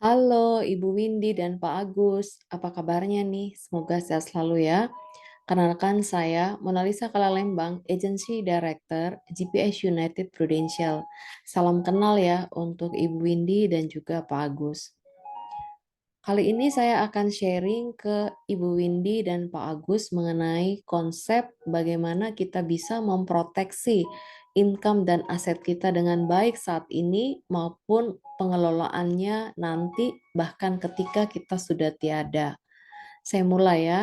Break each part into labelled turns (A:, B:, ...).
A: Halo Ibu Windy dan Pak Agus, apa kabarnya nih? Semoga sehat selalu ya. Kenalkan saya Monalisa Kalalembang, Agency Director GPS United Prudential. Salam kenal ya untuk Ibu Windy dan juga Pak Agus. Kali ini saya akan sharing ke Ibu Windy dan Pak Agus mengenai konsep bagaimana kita bisa memproteksi income dan aset kita dengan baik saat ini maupun pengelolaannya nanti bahkan ketika kita sudah tiada. Saya mulai ya.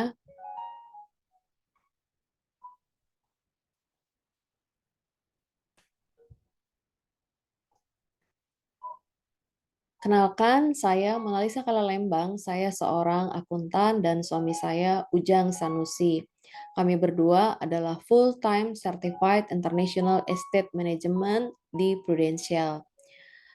A: Kenalkan, saya Monalisa Kalalembang. Saya seorang akuntan dan suami saya Ujang Sanusi. Kami berdua adalah full-time Certified International Estate Management di Prudential.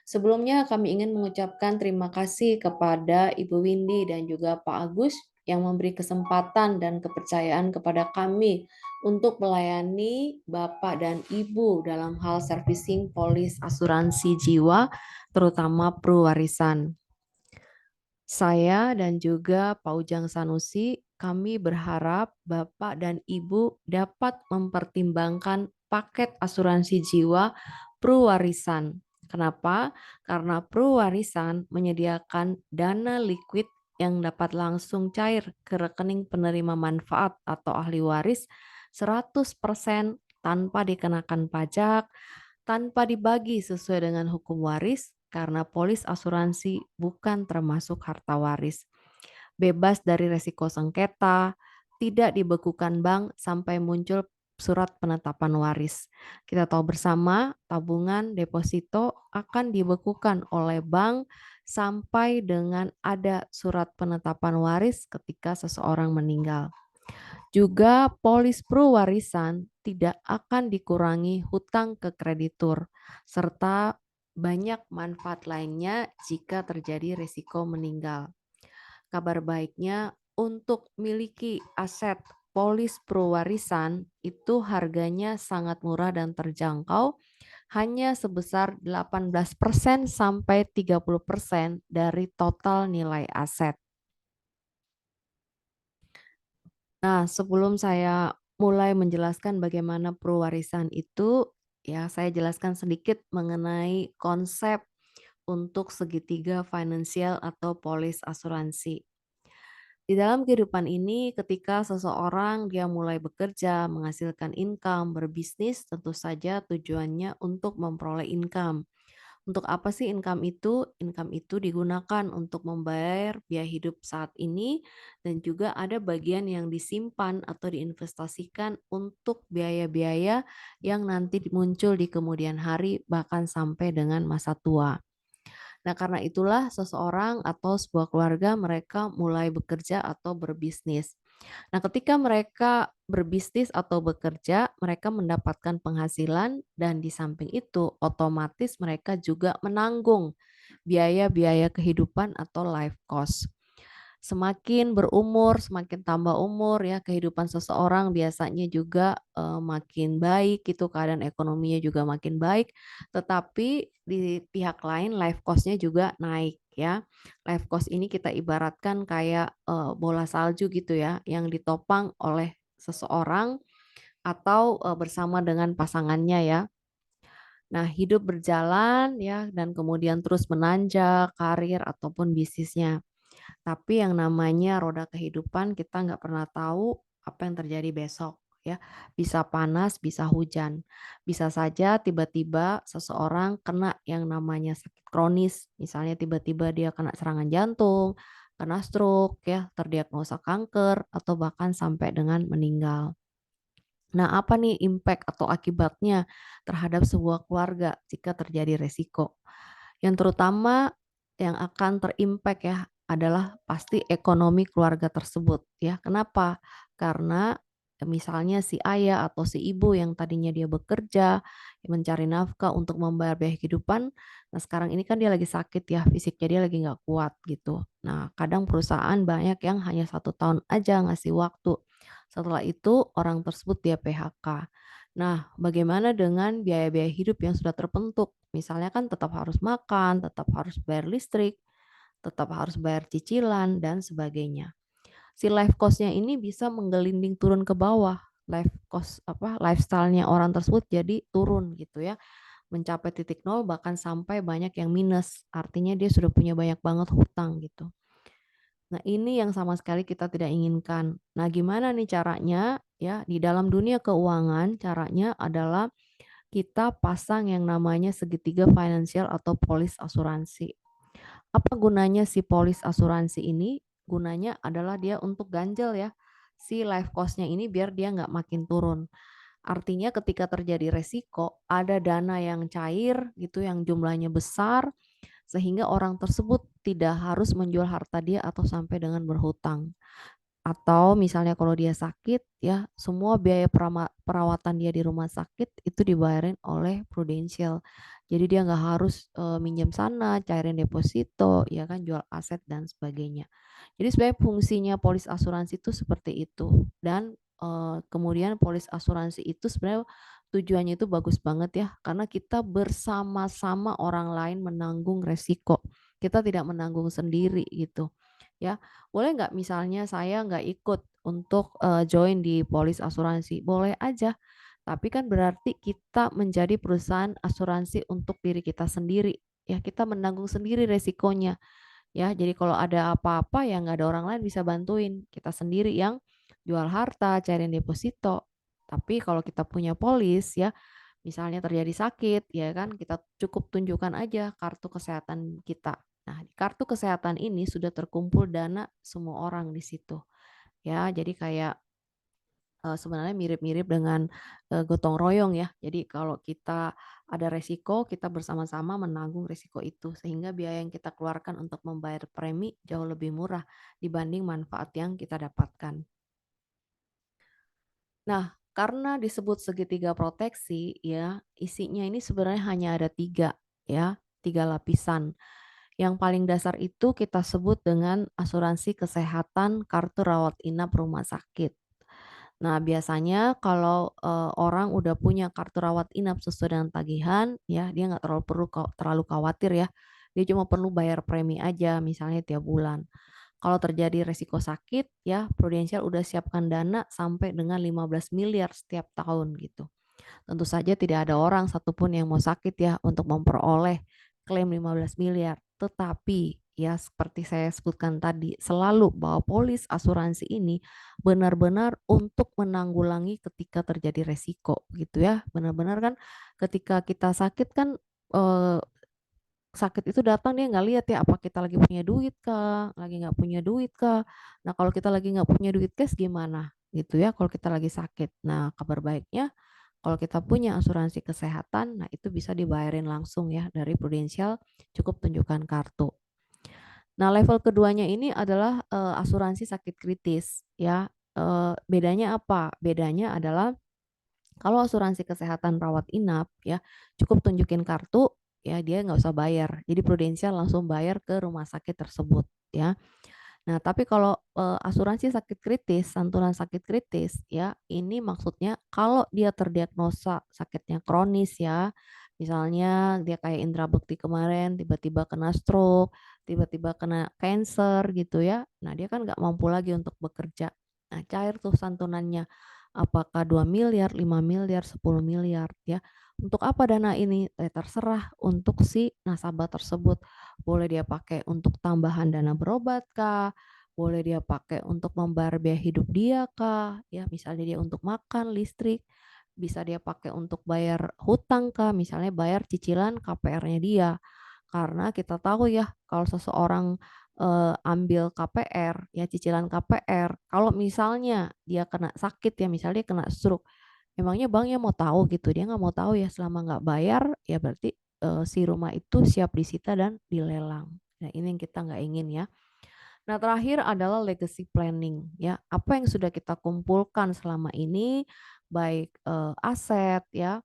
A: Sebelumnya kami ingin mengucapkan terima kasih kepada Ibu Windy dan juga Pak Agus yang memberi kesempatan dan kepercayaan kepada kami untuk melayani Bapak dan Ibu dalam hal servicing polis asuransi jiwa, terutama Pruwarisan. Saya dan juga Pak Ujang Sanusi, kami berharap Bapak dan Ibu dapat mempertimbangkan paket asuransi jiwa Pruwarisan. Kenapa? Karena Pruwarisan menyediakan dana liquid yang dapat langsung cair ke rekening penerima manfaat atau ahli waris 100% tanpa dikenakan pajak, tanpa dibagi sesuai dengan hukum waris, karena polis asuransi bukan termasuk harta waris. Bebas dari resiko sengketa, tidak dibekukan bank sampai muncul surat penetapan waris. Kita tahu bersama, tabungan deposito akan dibekukan oleh bank sampai dengan ada surat penetapan waris ketika seseorang meninggal. Juga polis Pruwarisan tidak akan dikurangi hutang ke kreditur, serta banyak manfaat lainnya jika terjadi risiko meninggal. Kabar baiknya, untuk miliki aset polis Pruwarisan itu harganya sangat murah dan terjangkau, hanya sebesar 18% sampai 30% dari total nilai aset. Nah, sebelum saya mulai menjelaskan bagaimana Pruwarisan itu, ya saya jelaskan sedikit mengenai konsep untuk segitiga finansial atau polis asuransi. Di dalam kehidupan ini, ketika seseorang dia mulai bekerja, menghasilkan income, berbisnis, tentu saja tujuannya untuk memperoleh income. Untuk apa sih income itu? Income itu digunakan untuk membayar biaya hidup saat ini dan juga ada bagian yang disimpan atau diinvestasikan untuk biaya-biaya yang nanti muncul di kemudian hari bahkan sampai dengan masa tua. Nah, karena itulah seseorang atau sebuah keluarga mereka mulai bekerja atau berbisnis. Nah, ketika mereka berbisnis atau bekerja, mereka mendapatkan penghasilan dan di samping itu otomatis mereka juga menanggung biaya-biaya kehidupan atau life cost. Semakin berumur, semakin tambah umur ya, kehidupan seseorang biasanya juga makin baik gitu, keadaan ekonominya juga makin baik, tetapi di pihak lain life cost-nya juga naik ya. Life cost ini kita ibaratkan kayak bola salju gitu ya, yang ditopang oleh seseorang atau bersama dengan pasangannya ya. Nah, hidup berjalan ya dan kemudian terus menanjak karir ataupun bisnisnya. Tapi yang namanya roda kehidupan kita nggak pernah tahu apa yang terjadi besok ya. Bisa panas, bisa hujan. Bisa saja tiba-tiba seseorang kena yang namanya sakit kronis. Misalnya tiba-tiba dia kena serangan jantung, kena stroke ya, terdiagnosa kanker atau bahkan sampai dengan meninggal. Nah, apa nih impact atau akibatnya terhadap sebuah keluarga jika terjadi resiko? Yang terutama yang akan terimpact ya adalah pasti ekonomi keluarga tersebut ya. Kenapa? Karena misalnya si ayah atau si ibu yang tadinya dia bekerja, mencari nafkah untuk membayar biaya kehidupan, nah sekarang ini kan dia lagi sakit ya, fisiknya dia lagi nggak kuat gitu. Nah, kadang perusahaan banyak yang hanya 1 tahun aja ngasih waktu. Setelah itu orang tersebut dia PHK. Nah, bagaimana dengan biaya-biaya hidup yang sudah terbentuk? Misalnya kan tetap harus makan, tetap harus bayar listrik, tetap harus bayar cicilan dan sebagainya. Si life cost-nya ini bisa menggelinding turun ke bawah, life cost lifestyle-nya orang tersebut jadi turun gitu ya, mencapai titik nol bahkan sampai banyak yang minus, artinya dia sudah punya banyak banget hutang gitu. Nah, ini yang sama sekali kita tidak inginkan. Nah, gimana nih caranya? Ya, di dalam dunia keuangan caranya adalah kita pasang yang namanya segitiga finansial atau polis asuransi. Apa gunanya si polis asuransi ini? Gunanya adalah dia untuk ganjel ya, si life cost-nya ini biar dia nggak makin turun. Artinya ketika terjadi resiko, ada dana yang cair gitu yang jumlahnya besar, sehingga orang tersebut tidak harus menjual harta dia atau sampai dengan berhutang. Atau misalnya kalau dia sakit ya, semua biaya perawatan dia di rumah sakit itu dibayarin oleh Prudential. Jadi dia nggak harus, minjem sana, cairin deposito, ya kan, jual aset dan sebagainya. Jadi sebenarnya fungsinya polis asuransi itu seperti itu dan, kemudian polis asuransi itu sebenarnya tujuannya itu bagus banget ya, karena kita bersama-sama orang lain menanggung resiko. Kita tidak menanggung sendiri gitu, ya. Boleh nggak misalnya saya nggak ikut untuk, join di polis asuransi? Boleh aja, tapi kan berarti kita menjadi perusahaan asuransi untuk diri kita sendiri, ya kita menanggung sendiri resikonya, ya. Jadi kalau ada apa-apa ya nggak ada orang lain bisa bantuin, kita sendiri yang jual harta, cairin deposito. Tapi kalau kita punya polis ya, misalnya terjadi sakit, ya kan, kita cukup tunjukkan aja kartu kesehatan kita. Nah, di kartu kesehatan ini sudah terkumpul dana semua orang di situ, ya. Jadi kayak, sebenarnya mirip-mirip dengan, gotong royong ya. Jadi kalau kita ada resiko, kita bersama-sama menanggung resiko itu, sehingga biaya yang kita keluarkan untuk membayar premi jauh lebih murah dibanding manfaat yang kita dapatkan. Nah, karena disebut segitiga proteksi ya, isinya ini sebenarnya hanya ada 3 ya, 3 lapisan. Yang paling dasar itu kita sebut dengan asuransi kesehatan kartu rawat inap rumah sakit. Nah, biasanya kalau, orang udah punya kartu rawat inap sesuai dengan tagihan, ya dia nggak terlalu khawatir ya. Dia cuma perlu bayar premi aja misalnya tiap bulan. Kalau terjadi resiko sakit ya, Prudential udah siapkan dana sampai dengan 15 miliar setiap tahun gitu. Tentu saja tidak ada orang satupun yang mau sakit ya untuk memperoleh klaim 15 miliar. Tetapi ya seperti saya sebutkan tadi, selalu bahwa polis asuransi ini benar-benar untuk menanggulangi ketika terjadi resiko gitu ya. Benar-benar kan ketika kita sakit kan, eee, sakit itu datang dia nggak lihat ya apa kita lagi punya duit kah, lagi nggak punya duit kah. Nah kalau kita lagi nggak punya duit cash gimana gitu ya kalau kita lagi sakit. Nah kabar baiknya kalau kita punya asuransi kesehatan, nah itu bisa dibayarin langsung ya dari Prudential, cukup tunjukkan kartu. Nah, level keduanya ini adalah, asuransi sakit kritis ya, bedanya apa? Bedanya adalah kalau asuransi kesehatan rawat inap ya, cukup tunjukin kartu, ya dia nggak usah bayar. Jadi Prudential langsung bayar ke rumah sakit tersebut ya. Nah, tapi kalau, asuransi sakit kritis, santunan sakit kritis ya, ini maksudnya kalau dia terdiagnosa sakitnya kronis ya, misalnya dia kayak Indra Bekti kemarin tiba-tiba kena stroke, tiba-tiba kena cancer gitu ya. Nah, dia kan nggak mampu lagi untuk bekerja. Nah, cair tuh santunannya. Apakah 2 miliar, 5 miliar, 10 miliar ya. Untuk apa dana ini? Terserah untuk si nasabah tersebut. Boleh dia pakai untuk tambahan dana berobat kah, boleh dia pakai untuk membayar biaya hidup dia kah, ya misalnya dia untuk makan, listrik, bisa dia pakai untuk bayar hutang kah, misalnya bayar cicilan KPR-nya dia. Karena kita tahu ya kalau seseorang, ambil KPR, ya cicilan KPR, kalau misalnya dia kena sakit ya, misalnya dia kena stroke, emangnya banknya mau tahu gitu? Dia nggak mau tahu ya, selama nggak bayar, ya berarti, si rumah itu siap disita dan dilelang. Nah, ini yang kita nggak ingin ya. Nah, terakhir adalah legacy planning ya. Apa yang sudah kita kumpulkan selama ini, baik, aset ya,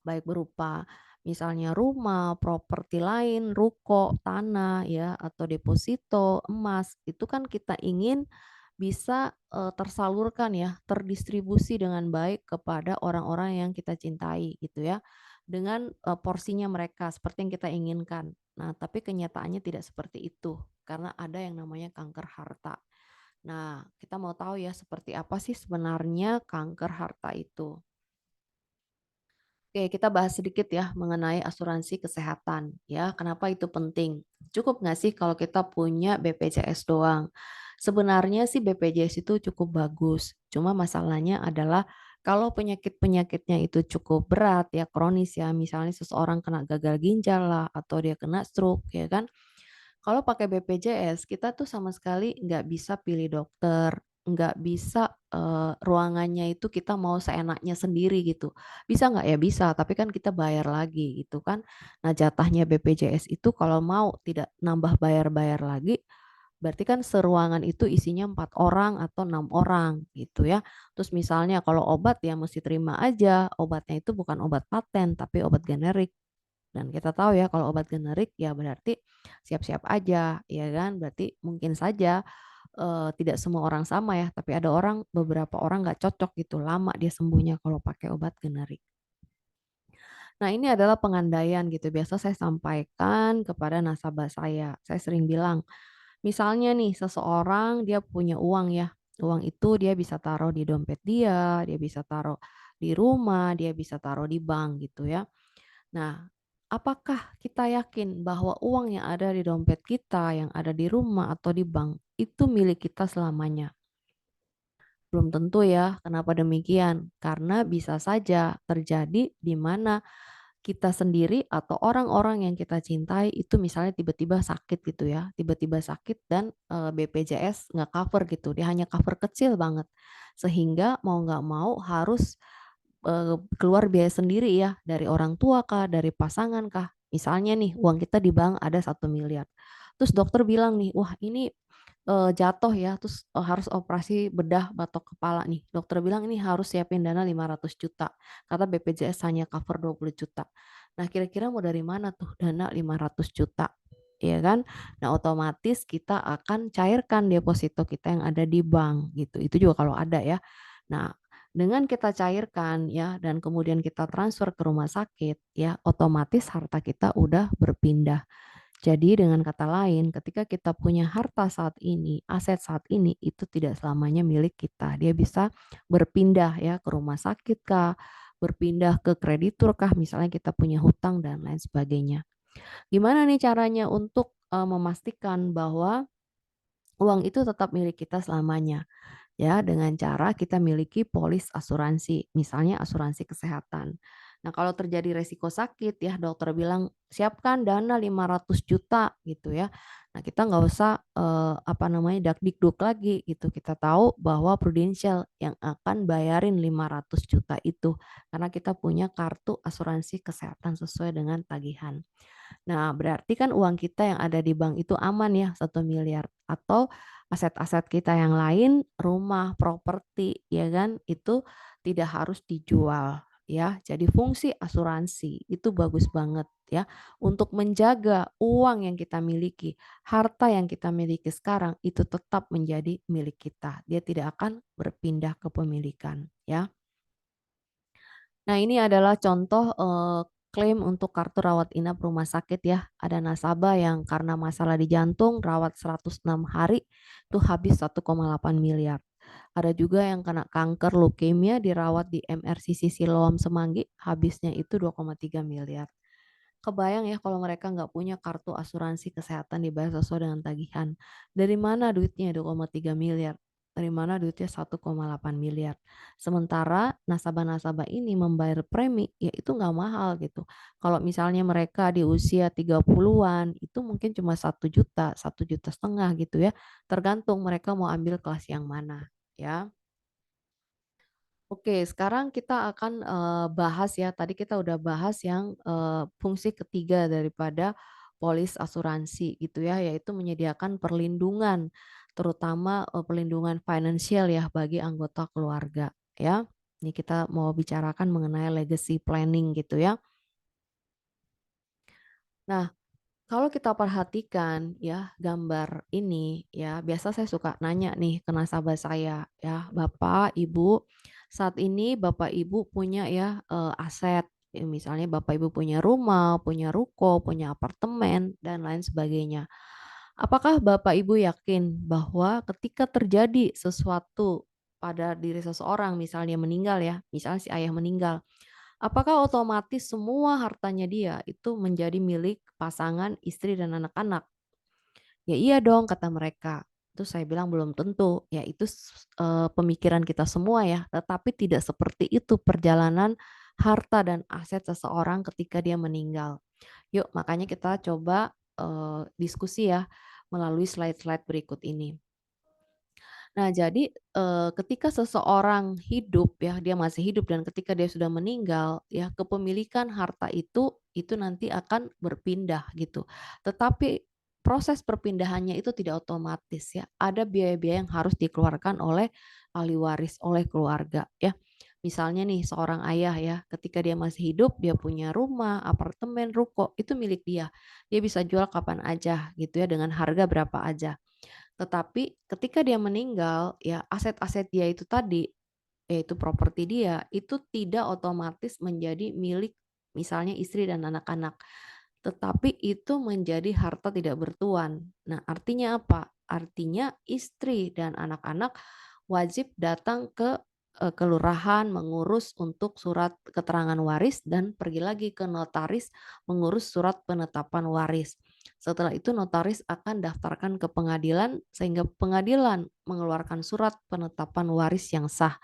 A: baik berupa misalnya rumah, properti lain, ruko, tanah ya, atau deposito, emas, itu kan kita ingin bisa, tersalurkan ya, terdistribusi dengan baik kepada orang-orang yang kita cintai gitu ya. dengan, porsinya mereka seperti yang kita inginkan. Nah, tapi kenyataannya tidak seperti itu, karena ada yang namanya kanker harta. Nah, kita mau tahu ya seperti apa sih sebenarnya kanker harta itu. Oke, kita bahas sedikit ya mengenai asuransi kesehatan ya. Kenapa itu penting? Cukup nggak sih kalau kita punya BPJS doang? Sebenarnya sih BPJS itu cukup bagus. Cuma masalahnya adalah kalau penyakit-penyakitnya itu cukup berat ya, kronis ya, misalnya seseorang kena gagal ginjal lah atau dia kena stroke ya kan. Kalau pakai BPJS, kita tuh sama sekali nggak bisa pilih dokter, nggak bisa, ruangannya itu kita mau seenaknya sendiri gitu. Bisa nggak? Ya bisa, tapi kan kita bayar lagi gitu kan. Nah, jatahnya BPJS itu kalau mau tidak nambah bayar-bayar lagi, berarti kan seruangan itu isinya 4 orang atau 6 orang gitu ya. Terus misalnya kalau obat ya mesti terima aja, obatnya itu bukan obat paten tapi obat generik. Dan kita tahu ya kalau obat generik ya berarti siap-siap aja, ya kan? Berarti mungkin saja, tidak semua orang sama ya, tapi ada orang beberapa orang nggak cocok gitu, lama dia sembuhnya kalau pakai obat generik. Nah, ini adalah pengandaian gitu, biasa saya sampaikan kepada nasabah saya. Saya sering bilang, misalnya nih seseorang dia punya uang ya, uang itu dia bisa taruh di dompet dia bisa taruh di rumah, dia bisa taruh di bank gitu ya. Nah, apakah kita yakin bahwa uang yang ada di dompet kita, yang ada di rumah atau di bank, itu milik kita selamanya? Belum tentu ya. Kenapa demikian? Karena bisa saja terjadi di mana kita sendiri atau orang-orang yang kita cintai itu misalnya tiba-tiba sakit gitu ya, tiba-tiba sakit dan, BPJS nggak cover gitu, dia hanya cover kecil banget. Sehingga mau nggak mau harus keluar biaya sendiri ya, dari orang tua kah, dari pasangan kah. Misalnya nih uang kita di bank ada 1 miliar, terus dokter bilang nih, "Wah ini, jatuh ya, terus, harus operasi bedah batok kepala nih." Dokter bilang, "Ini harus siapin dana 500 juta karena BPJS hanya cover 20 juta. Nah kira-kira mau dari mana tuh dana 500 juta, ya kan? Nah otomatis kita akan cairkan deposito kita yang ada di bank gitu, itu juga kalau ada ya. Nah dengan kita cairkan ya dan kemudian kita transfer ke rumah sakit ya, otomatis harta kita udah berpindah. Jadi dengan kata lain, ketika kita punya harta saat ini, aset saat ini itu tidak selamanya milik kita. Dia bisa berpindah ya ke rumah sakit kah, berpindah ke kreditur kah, misalnya kita punya hutang dan lain sebagainya. Gimana nih caranya untuk memastikan bahwa uang itu tetap milik kita selamanya? Ya, dengan cara kita miliki polis asuransi, misalnya asuransi kesehatan. Nah, kalau terjadi resiko sakit ya, dokter bilang siapkan dana 500 juta gitu ya. Nah, kita nggak usah apa namanya dakdikduk lagi gitu. Kita tahu bahwa Prudential yang akan bayarin 500 juta itu karena kita punya kartu asuransi kesehatan sesuai dengan tagihan. Nah, berarti kan uang kita yang ada di bank itu aman ya 1 miliar atau aset-aset kita yang lain, rumah, properti, ya kan, itu tidak harus dijual ya. Jadi fungsi asuransi itu bagus banget ya untuk menjaga uang yang kita miliki, harta yang kita miliki sekarang itu tetap menjadi milik kita. Dia tidak akan berpindah kepemilikan ya. Nah, ini adalah contoh, klaim untuk kartu rawat inap rumah sakit ya. Ada nasabah yang karena masalah di jantung rawat 106 hari, itu habis 1,8 miliar. Ada juga yang kena kanker leukemia dirawat di MRCC Siloam Semanggi, habisnya itu 2,3 miliar. Kebayang ya kalau mereka nggak punya kartu asuransi kesehatan dibayar sesuai dengan tagihan. Dari mana duitnya 2,3 miliar? Dari mana duitnya 1,8 miliar? Sementara nasabah-nasabah ini membayar premi, ya itu nggak mahal gitu. Kalau misalnya mereka di usia 30-an, itu mungkin cuma 1 juta, 1,5 juta gitu ya. Tergantung mereka mau ambil kelas yang mana ya. Oke, sekarang kita akan, bahas ya, tadi kita udah bahas yang, fungsi ketiga daripada polis asuransi gitu ya, yaitu menyediakan perlindungan, terutama, perlindungan finansial ya bagi anggota keluarga ya. Ini kita mau bicarakan mengenai legacy planning gitu ya. Nah, kalau kita perhatikan ya gambar ini ya, biasa saya suka nanya nih ke nasabah saya ya, "Bapak, Ibu, saat ini Bapak Ibu punya ya, aset. misalnya Bapak Ibu punya rumah, punya ruko, punya apartemen, dan lain sebagainya. Apakah Bapak Ibu yakin bahwa ketika terjadi sesuatu pada diri seseorang, misalnya meninggal ya, misalnya si ayah meninggal, apakah otomatis semua hartanya dia itu menjadi milik pasangan, istri, dan anak-anak? "Ya iya dong," kata mereka. Terus saya bilang, "Belum tentu." Ya itu pemikiran kita semua ya, tetapi tidak seperti itu perjalanan harta dan aset seseorang ketika dia meninggal. Yuk makanya kita coba, diskusi ya melalui slide-slide berikut ini. Nah jadi, ketika seseorang hidup ya, dia masih hidup dan ketika dia sudah meninggal ya, kepemilikan harta itu nanti akan berpindah gitu. Tetapi proses perpindahannya itu tidak otomatis ya, ada biaya-biaya yang harus dikeluarkan oleh ahli waris, oleh keluarga ya. Misalnya nih seorang ayah ya, ketika dia masih hidup, dia punya rumah, apartemen, ruko, itu milik dia. Dia bisa jual kapan aja gitu ya, dengan harga berapa aja. Tetapi ketika dia meninggal, ya aset-aset dia itu tadi, yaitu properti dia, itu tidak otomatis menjadi milik misalnya istri dan anak-anak, tetapi itu menjadi harta tidak bertuan. Nah, artinya apa? Artinya istri dan anak-anak wajib datang ke kelurahan mengurus untuk surat keterangan waris dan pergi lagi ke notaris mengurus surat penetapan waris. Setelah itu notaris akan daftarkan ke pengadilan sehingga pengadilan mengeluarkan surat penetapan waris yang sah.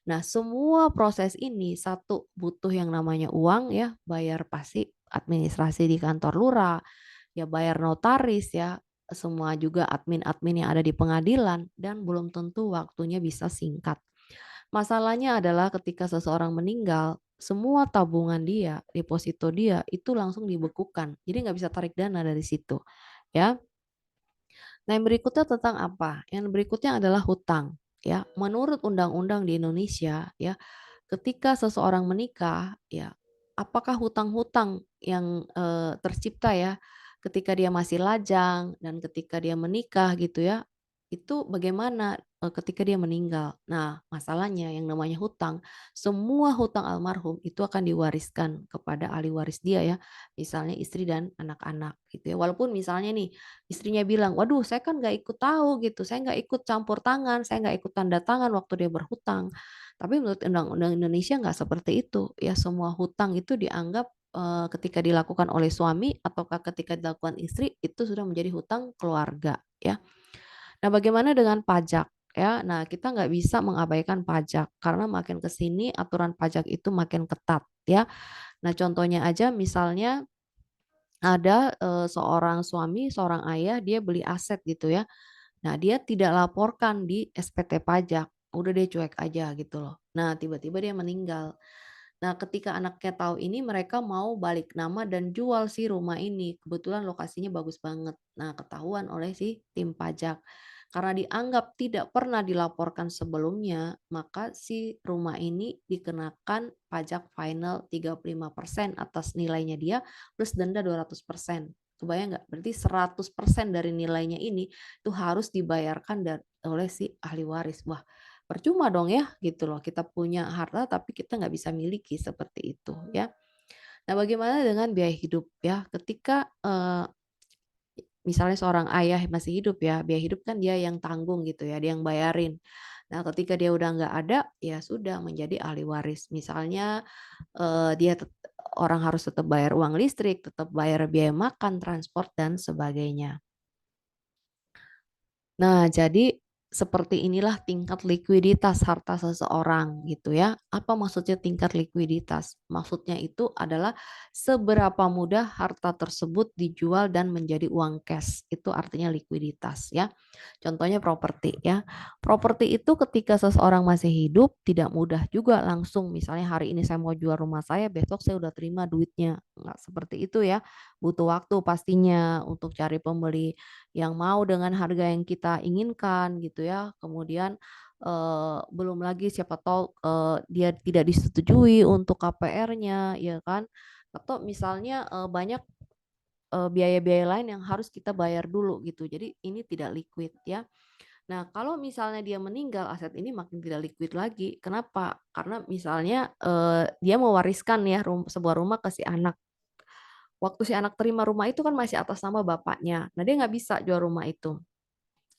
A: Nah, semua proses ini satu butuh yang namanya uang ya, bayar pasti administrasi di kantor lurah, ya bayar notaris ya, semua juga admin-admin yang ada di pengadilan dan belum tentu waktunya bisa singkat. Masalahnya adalah ketika seseorang meninggal, semua tabungan dia, deposito dia itu langsung dibekukan. Jadi nggak bisa tarik dana dari situ, ya. Nah, yang berikutnya tentang apa? Yang berikutnya adalah hutang, ya. Menurut undang-undang di Indonesia, ya, ketika seseorang menikah, ya, apakah hutang-hutang yang, tercipta ya, ketika dia masih lajang dan ketika dia menikah gitu ya, itu bagaimana, ketika dia meninggal. Nah, masalahnya yang namanya hutang, semua hutang almarhum itu akan diwariskan kepada ahli waris dia ya, misalnya istri dan anak-anak gitu ya. Walaupun misalnya nih, istrinya bilang, "Waduh saya kan nggak ikut tahu gitu, saya nggak ikut campur tangan, saya nggak ikut tanda tangan waktu dia berhutang." Tapi menurut undang-undang Indonesia nggak seperti itu, ya semua hutang itu dianggap, ketika dilakukan oleh suami ataukah ketika dilakukan istri, itu sudah menjadi hutang keluarga, ya. Nah, bagaimana dengan pajak, ya? Nah, kita nggak bisa mengabaikan pajak, karena makin ke sini aturan pajak itu makin ketat, ya. Nah, contohnya aja misalnya ada, seorang suami, seorang ayah, dia beli aset gitu ya. Nah, dia tidak laporkan di SPT pajak, udah dia cuek aja gitu loh. Nah, tiba-tiba dia meninggal. Nah, ketika anaknya tahu ini, mereka mau balik nama dan jual si rumah ini. Kebetulan lokasinya bagus banget. Nah, ketahuan oleh si tim pajak. Karena dianggap tidak pernah dilaporkan sebelumnya, maka si rumah ini dikenakan pajak final 35% atas nilainya dia, plus denda 200%. Kebayang nggak? Berarti 100% dari nilainya ini itu harus dibayarkan oleh si ahli waris. Wah, percuma dong ya gitu loh, kita punya harta tapi kita nggak bisa miliki seperti itu ya. Nah, bagaimana dengan biaya hidup ya? Ketika, misalnya seorang ayah masih hidup ya, biaya hidup kan dia yang tanggung gitu ya, dia yang bayarin. Nah, ketika dia udah nggak ada, ya sudah menjadi ahli waris. Misalnya, dia orang harus tetap bayar uang listrik, tetap bayar biaya makan, transport, dan sebagainya. Nah, jadi seperti inilah tingkat likuiditas harta seseorang gitu ya. Apa maksudnya tingkat likuiditas? Maksudnya itu adalah seberapa mudah harta tersebut dijual dan menjadi uang cash. Itu artinya likuiditas ya. Contohnya properti ya. Properti itu ketika seseorang masih hidup tidak mudah juga langsung misalnya hari ini saya mau jual rumah saya, besok saya udah terima duitnya. Enggak seperti itu ya. Butuh waktu pastinya untuk cari pembeli yang mau dengan harga yang kita inginkan gitu ya. Kemudian, belum lagi siapa tahu, dia tidak disetujui untuk KPR-nya ya kan. Atau misalnya, banyak, biaya-biaya lain yang harus kita bayar dulu gitu. Jadi ini tidak liquid ya. Nah, kalau misalnya dia meninggal, aset ini makin tidak liquid lagi. Kenapa? Karena misalnya, dia mewariskan ya sebuah rumah ke si anak. Waktu si anak terima rumah itu kan masih atas nama bapaknya. Nah, dia nggak bisa jual rumah itu.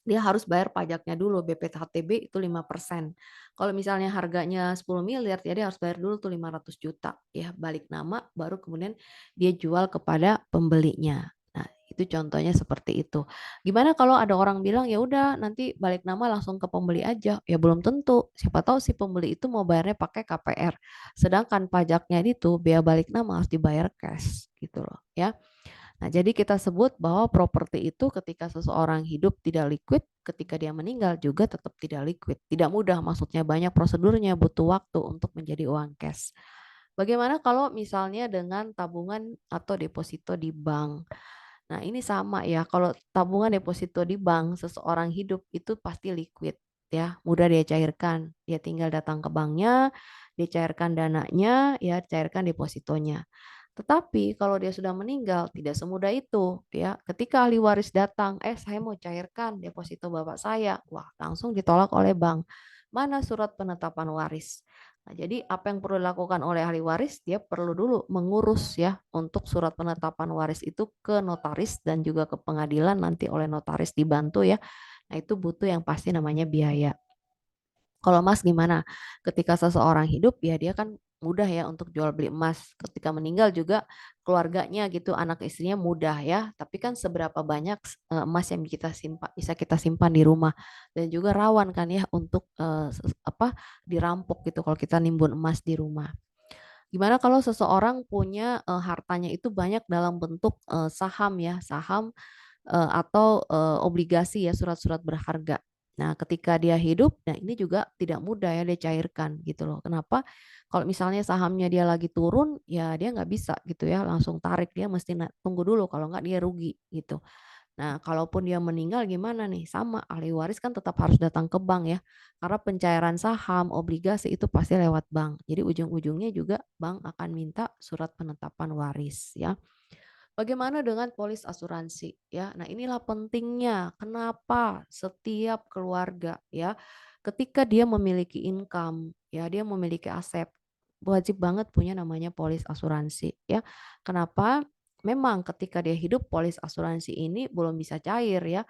A: Dia harus bayar pajaknya dulu, BPHTB itu 5%. Kalau misalnya harganya 10 miliar, ya dia harus bayar dulu tuh 500 juta ya, balik nama baru kemudian dia jual kepada pembelinya. Nah, itu contohnya seperti itu. Gimana kalau ada orang bilang ya udah nanti balik nama langsung ke pembeli aja? Ya belum tentu. Siapa tahu si pembeli itu mau bayarnya pakai KPR. Sedangkan pajaknya itu biaya balik nama harus dibayar cash gitu loh ya. Nah, jadi kita sebut bahwa properti itu ketika seseorang hidup tidak liquid, ketika dia meninggal juga tetap tidak liquid. Tidak mudah, maksudnya banyak prosedurnya, butuh waktu untuk menjadi uang cash. Bagaimana kalau misalnya dengan tabungan atau deposito di bank? Nah, ini sama ya, kalau tabungan deposito di bank, seseorang hidup itu pasti liquid ya, mudah dia cairkan. Dia tinggal datang ke banknya, dia cairkan dananya, ya cairkan depositonya. Tetapi kalau dia sudah meninggal tidak semudah itu ya. Ketika ahli waris datang, saya mau cairkan deposito bapak saya. Wah, langsung ditolak oleh bank. Mana surat penetapan waris? Nah, jadi apa yang perlu dilakukan oleh ahli waris? Dia perlu dulu mengurus ya untuk surat penetapan waris itu ke notaris dan juga ke pengadilan nanti oleh notaris dibantu ya. Nah, itu butuh yang pasti namanya biaya. Kalau Mas gimana? Ketika seseorang hidup ya dia kan mudah ya untuk jual beli emas. Ketika meninggal juga keluarganya gitu, anak istrinya mudah ya. Tapi kan seberapa banyak emas yang kita simpan bisa kita simpan di rumah dan juga rawan kan ya untuk dirampok gitu kalau kita nimbun emas di rumah. Gimana kalau seseorang punya hartanya itu banyak dalam bentuk saham ya, saham atau obligasi ya, surat-surat berharga. Nah, ketika dia hidup, nah ini juga tidak mudah ya dia cairkan gitu loh. Kenapa? Kalau misalnya sahamnya dia lagi turun, ya dia nggak bisa gitu ya langsung tarik, dia mesti tunggu dulu kalau nggak dia rugi gitu. Nah, kalaupun dia meninggal gimana nih? Sama, ahli waris kan tetap harus datang ke bank ya. Karena pencairan saham, obligasi itu pasti lewat bank. Jadi ujung-ujungnya juga bank akan minta surat penetapan waris ya. Bagaimana dengan polis asuransi ya? Nah, inilah pentingnya kenapa setiap keluarga ya ketika dia memiliki income ya, dia memiliki aset, wajib banget punya namanya polis asuransi ya. Kenapa? Memang ketika dia hidup polis asuransi ini belum bisa cair ya,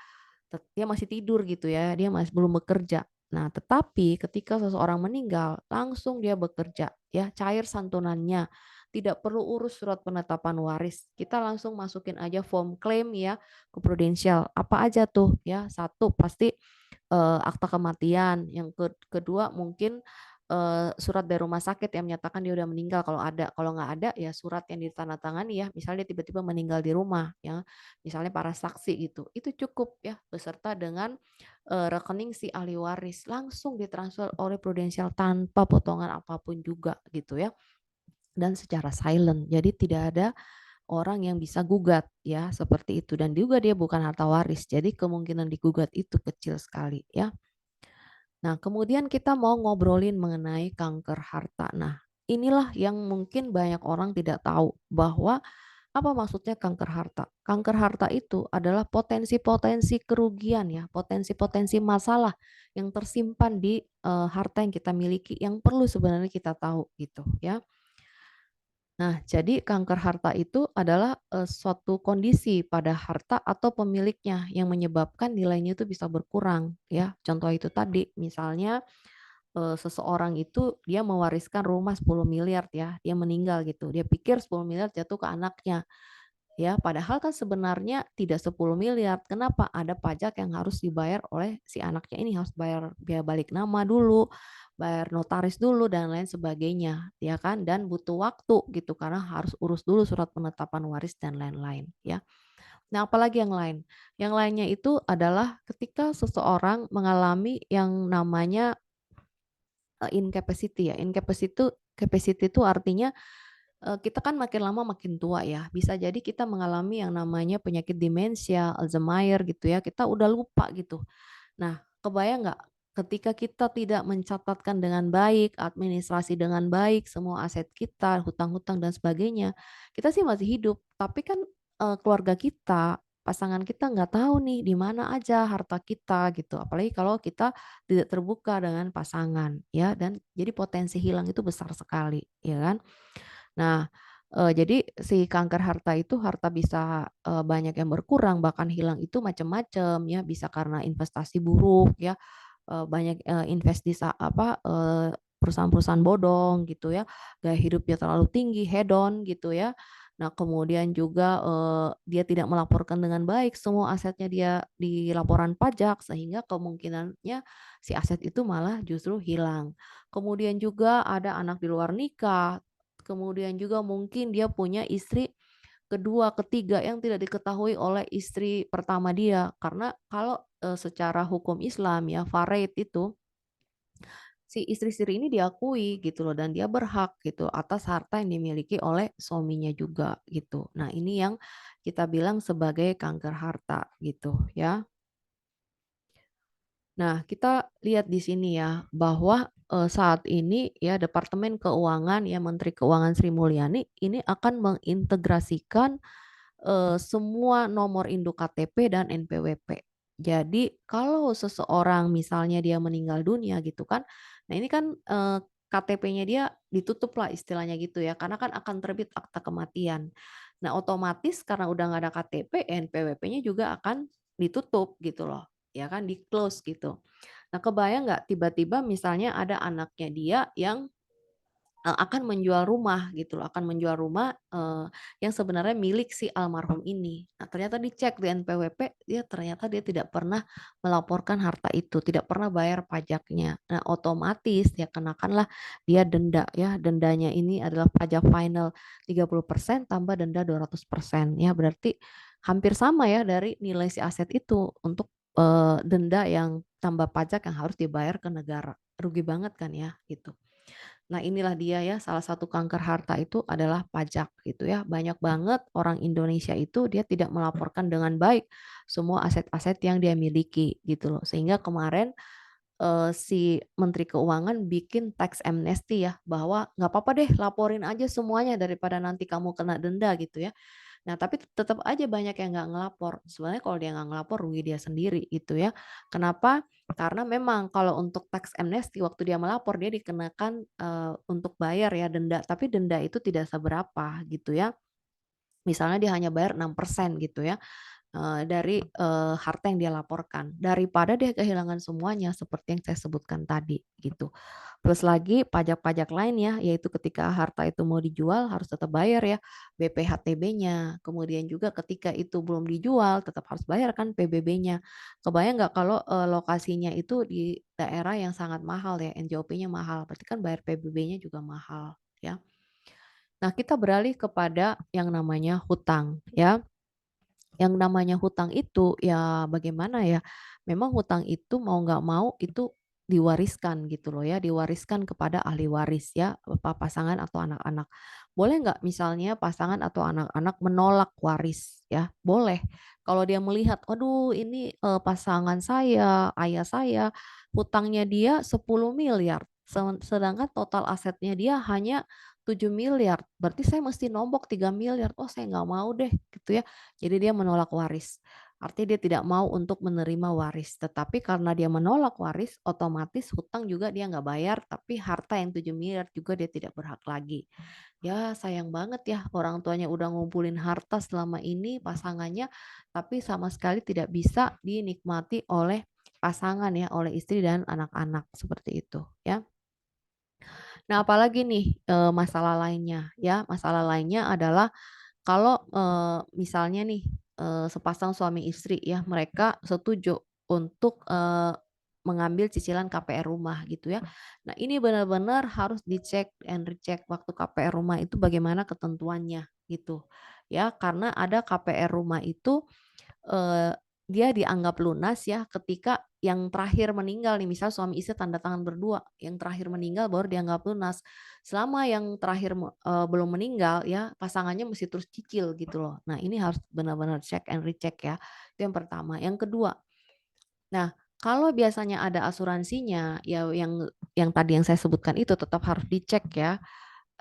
A: dia masih tidur gitu ya, dia masih belum bekerja. Nah, tetapi ketika seseorang meninggal, langsung dia bekerja ya, cair santunannya. Tidak perlu urus surat penetapan waris. Kita langsung masukin aja form claim ya ke Prudential. Apa aja tuh ya? Satu pasti akta kematian, yang kedua mungkin surat dari rumah sakit yang menyatakan dia udah meninggal kalau ada, kalau nggak ada ya surat yang ditandatangani ya, misalnya dia tiba-tiba meninggal di rumah ya, misalnya para saksi gitu, itu cukup ya beserta dengan rekening si ahli waris, langsung ditransfer oleh Prudential tanpa potongan apapun juga gitu ya, dan secara silent, jadi tidak ada orang yang bisa gugat ya, seperti itu, dan juga dia bukan harta waris, jadi kemungkinan digugat itu kecil sekali ya. Nah, kemudian kita mau ngobrolin mengenai kanker harta. Nah, inilah yang mungkin banyak orang tidak tahu bahwa apa maksudnya kanker harta. Kanker harta itu adalah potensi-potensi kerugian ya, potensi-potensi masalah yang tersimpan di harta yang kita miliki yang perlu sebenarnya kita tahu gitu ya. Nah, jadi kanker harta itu adalah suatu kondisi pada harta atau pemiliknya yang menyebabkan nilainya itu bisa berkurang ya. Contoh itu tadi, misalnya seseorang itu dia mewariskan rumah 10 miliar ya, dia meninggal gitu. Dia pikir 10 miliar jatuh ke anaknya. Ya, padahal kan sebenarnya tidak 10 miliar. Kenapa? Ada pajak yang harus dibayar oleh si anaknya ini, harus bayar biaya balik nama dulu, bayar notaris dulu dan lain sebagainya, ya kan? Dan butuh waktu gitu karena harus urus dulu surat penetapan waris dan lain-lain, ya. Nah, apalagi yang lain? Yang lainnya itu adalah ketika seseorang mengalami yang namanya incapacity ya. Capacity itu artinya kita kan makin lama makin tua ya, bisa jadi kita mengalami yang namanya penyakit demensia, Alzheimer gitu ya, kita udah lupa gitu. Nah, kebayang nggak ketika kita tidak mencatatkan dengan baik, administrasi dengan baik, semua aset kita, hutang-hutang dan sebagainya, kita sih masih hidup, tapi kan, keluarga kita pasangan kita nggak tahu nih di mana aja harta kita gitu, apalagi kalau kita tidak terbuka dengan pasangan ya, dan jadi potensi hilang itu besar sekali, ya kan. Nah, jadi si kanker harta itu harta bisa, banyak yang berkurang, bahkan hilang itu macam-macam ya, bisa karena investasi buruk ya, banyak, invest di perusahaan-perusahaan bodong gitu ya, gaya hidupnya terlalu tinggi, hedon gitu ya. Nah, kemudian juga, dia tidak melaporkan dengan baik semua asetnya dia di laporan pajak, sehingga kemungkinannya si aset itu malah justru hilang. Kemudian juga ada anak di luar nikah, kemudian juga mungkin dia punya istri kedua, ketiga yang tidak diketahui oleh istri pertama dia. Karena kalau, secara hukum Islam ya, faraid itu, si istri-istri ini diakui gitu loh dan dia berhak gitu atas harta yang dimiliki oleh suaminya juga gitu. Nah, ini yang kita bilang sebagai kanker harta gitu ya. Nah, kita lihat di sini ya bahwa, saat ini ya Departemen Keuangan ya Menteri Keuangan Sri Mulyani ini akan mengintegrasikan semua nomor induk KTP dan NPWP. Jadi kalau seseorang misalnya dia meninggal dunia gitu kan, nah ini kan, KTP-nya dia ditutup lah istilahnya gitu ya, karena kan akan terbit akta kematian. Nah otomatis karena udah nggak ada KTP, NPWP-nya juga akan ditutup gitu loh, ya kan, di-close gitu. Nah kebayang nggak tiba-tiba misalnya ada anaknya dia yang akan menjual rumah gitu loh, akan menjual rumah, yang sebenarnya milik si almarhum ini. Nah, ternyata dicek di NPWP, ternyata dia tidak pernah melaporkan harta itu, tidak pernah bayar pajaknya. Nah, otomatis ya kenakanlah dia denda ya, dendanya ini adalah pajak final 30% tambah denda 200% ya, berarti hampir sama ya dari nilai si aset itu untuk, denda yang tambah pajak yang harus dibayar ke negara. Rugi banget kan ya, gitu. Nah, inilah dia ya, salah satu kanker harta itu adalah pajak gitu ya. Banyak banget orang Indonesia itu dia tidak melaporkan dengan baik semua aset-aset yang dia miliki gitu loh. Sehingga kemarin si Menteri Keuangan bikin tax amnesty ya, bahwa nggak apa-apa deh laporin aja semuanya daripada nanti kamu kena denda gitu ya. Nah, tapi tetap aja banyak yang nggak ngelapor. Sebenarnya kalau dia nggak ngelapor rugi dia sendiri gitu ya. Kenapa? Karena memang kalau untuk tax amnesty waktu dia melapor dia dikenakan, untuk bayar ya denda, tapi denda itu tidak seberapa gitu ya. Misalnya dia hanya bayar 6% gitu ya. Dari, harta yang dia laporkan, daripada dia kehilangan semuanya seperti yang saya sebutkan tadi, gitu. Plus lagi pajak-pajak lain ya, yaitu ketika harta itu mau dijual harus tetap bayar ya, BPHTB-nya, kemudian juga ketika itu belum dijual tetap harus bayar kan PBB-nya. Kebayang nggak kalau, lokasinya itu di daerah yang sangat mahal ya, NJOP-nya mahal, berarti kan bayar PBB-nya juga mahal, ya. Nah, kita beralih kepada yang namanya hutang, ya. Yang namanya hutang itu ya bagaimana ya, memang hutang itu mau nggak mau itu diwariskan gitu loh ya, diwariskan kepada ahli waris ya, pasangan atau anak-anak. Boleh nggak misalnya pasangan atau anak-anak menolak waris ya? Boleh. Kalau dia melihat, "Waduh ini, pasangan saya, ayah saya, hutangnya dia 10 miliar, sedangkan total asetnya dia hanya 7 miliar, berarti saya mesti nombok 3 miliar. Oh saya nggak mau deh," gitu ya. Jadi dia menolak waris. Artinya dia tidak mau untuk menerima waris. Tetapi karena dia menolak waris, otomatis hutang juga dia nggak bayar, tapi harta yang 7 miliar juga dia tidak berhak lagi. Ya sayang banget ya orang tuanya udah ngumpulin harta selama ini pasangannya, tapi sama sekali tidak bisa dinikmati oleh pasangan ya, oleh istri dan anak-anak seperti itu ya. Nah apalagi nih masalah lainnya ya, masalah lainnya adalah kalau, misalnya nih, sepasang suami istri ya, mereka setuju untuk, mengambil cicilan KPR rumah gitu ya. Nah ini benar-benar harus dicek and recheck waktu KPR rumah itu bagaimana ketentuannya gitu, ya. Karena ada KPR rumah itu Eee, dia dianggap lunas ya ketika yang terakhir meninggal nih, misal suami istri tanda tangan berdua, yang terakhir meninggal baru dianggap lunas. Selama yang terakhir belum meninggal ya, pasangannya mesti terus cicil gitu loh. Nah, ini harus benar-benar check and recheck ya, itu yang pertama. Yang kedua, nah kalau biasanya ada asuransinya, ya yang tadi yang saya sebutkan itu tetap harus dicek ya.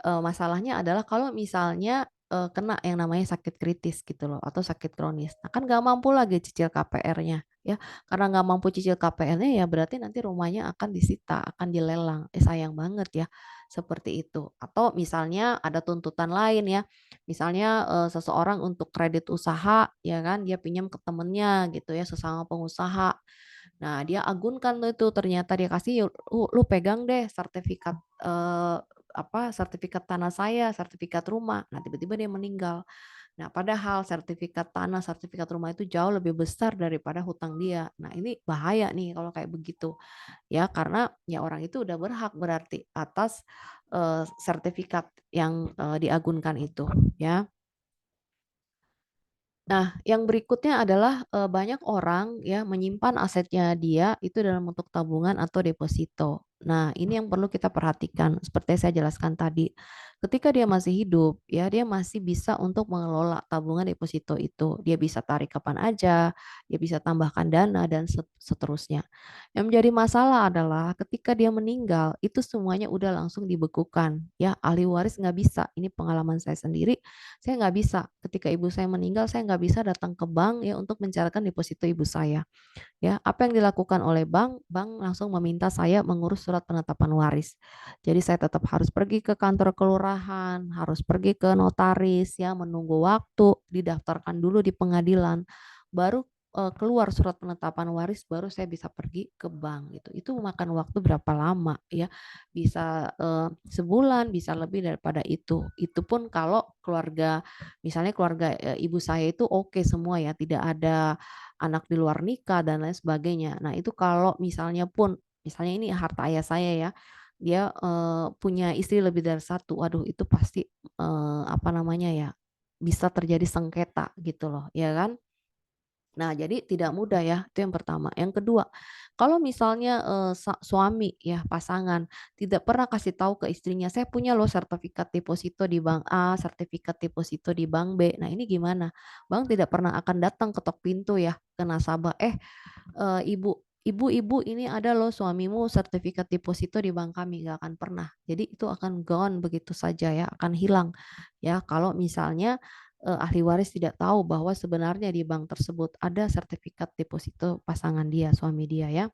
A: Masalahnya adalah kalau misalnya kena yang namanya sakit kritis gitu loh atau sakit kronis. Nah kan nggak mampu lagi cicil KPR-nya ya, karena nggak mampu cicil KPR-nya ya berarti nanti rumahnya akan disita, akan dilelang, sayang banget ya, seperti itu. Atau misalnya ada tuntutan lain ya, misalnya, seseorang untuk kredit usaha ya kan, dia pinjam ke temennya gitu ya, sesama pengusaha. Nah, dia agunkan tuh itu, ternyata dia kasih, "Lu pegang deh sertifikat, sertifikat tanah saya, sertifikat rumah." Nah, tiba-tiba dia meninggal. Nah, padahal sertifikat tanah, sertifikat rumah itu jauh lebih besar daripada hutang dia. Nah, ini bahaya nih kalau kayak begitu, ya, karena ya orang itu udah berhak berarti atas, sertifikat yang, diagunkan itu, ya. Nah, yang berikutnya adalah, banyak orang ya menyimpan asetnya dia itu dalam bentuk tabungan atau deposito. Nah, ini yang perlu kita perhatikan seperti yang saya jelaskan tadi. Ketika dia masih hidup ya, dia masih bisa untuk mengelola tabungan deposito itu. Dia bisa tarik kapan aja, dia bisa tambahkan dana dan seterusnya. Yang menjadi masalah adalah ketika dia meninggal, itu semuanya udah langsung dibekukan ya, ahli waris nggak bisa. Ini pengalaman saya sendiri, saya nggak bisa, ketika ibu saya meninggal, saya nggak bisa datang ke bank ya untuk mencairkan deposito ibu saya, ya. Apa yang dilakukan oleh bank, bank langsung meminta saya mengurus surat penetapan waris. Jadi saya tetap harus pergi ke kantor kelurahan, harus pergi ke notaris ya, menunggu waktu, didaftarkan dulu di pengadilan, baru, keluar surat penetapan waris, baru saya bisa pergi ke bank gitu. Itu memakan waktu berapa lama ya, bisa, sebulan, bisa lebih daripada itu. Itu pun kalau keluarga misalnya keluarga, ibu saya itu oke semua ya, tidak ada anak di luar nikah dan lain sebagainya. Nah, itu kalau misalnya pun, misalnya ini harta ayah saya ya, dia, punya istri lebih dari satu, waduh itu pasti, apa namanya ya, bisa terjadi sengketa gitu loh, ya kan? Nah, jadi tidak mudah ya, itu yang pertama. Yang kedua, kalau misalnya, suami ya, pasangan tidak pernah kasih tahu ke istrinya, "Saya punya loh sertifikat deposito di bank A, sertifikat deposito di bank B." Nah, ini gimana? Bank tidak pernah akan datang ketok pintu ya ke nasabah, Ibu ibu ini ada loh suamimu sertifikat deposito di bank kami, nggak akan pernah. Jadi itu akan gone begitu saja ya, akan hilang ya kalau misalnya, ahli waris tidak tahu bahwa sebenarnya di bank tersebut ada sertifikat deposito pasangan dia, suami dia ya.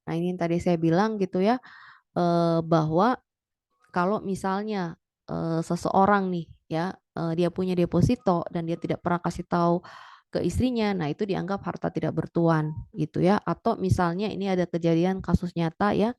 A: Nah ini yang tadi saya bilang gitu ya, bahwa kalau misalnya, seseorang nih ya, dia punya deposito dan dia tidak pernah kasih tahu ke istrinya, nah itu dianggap harta tidak bertuan gitu ya. Atau misalnya ini ada kejadian kasus nyata ya,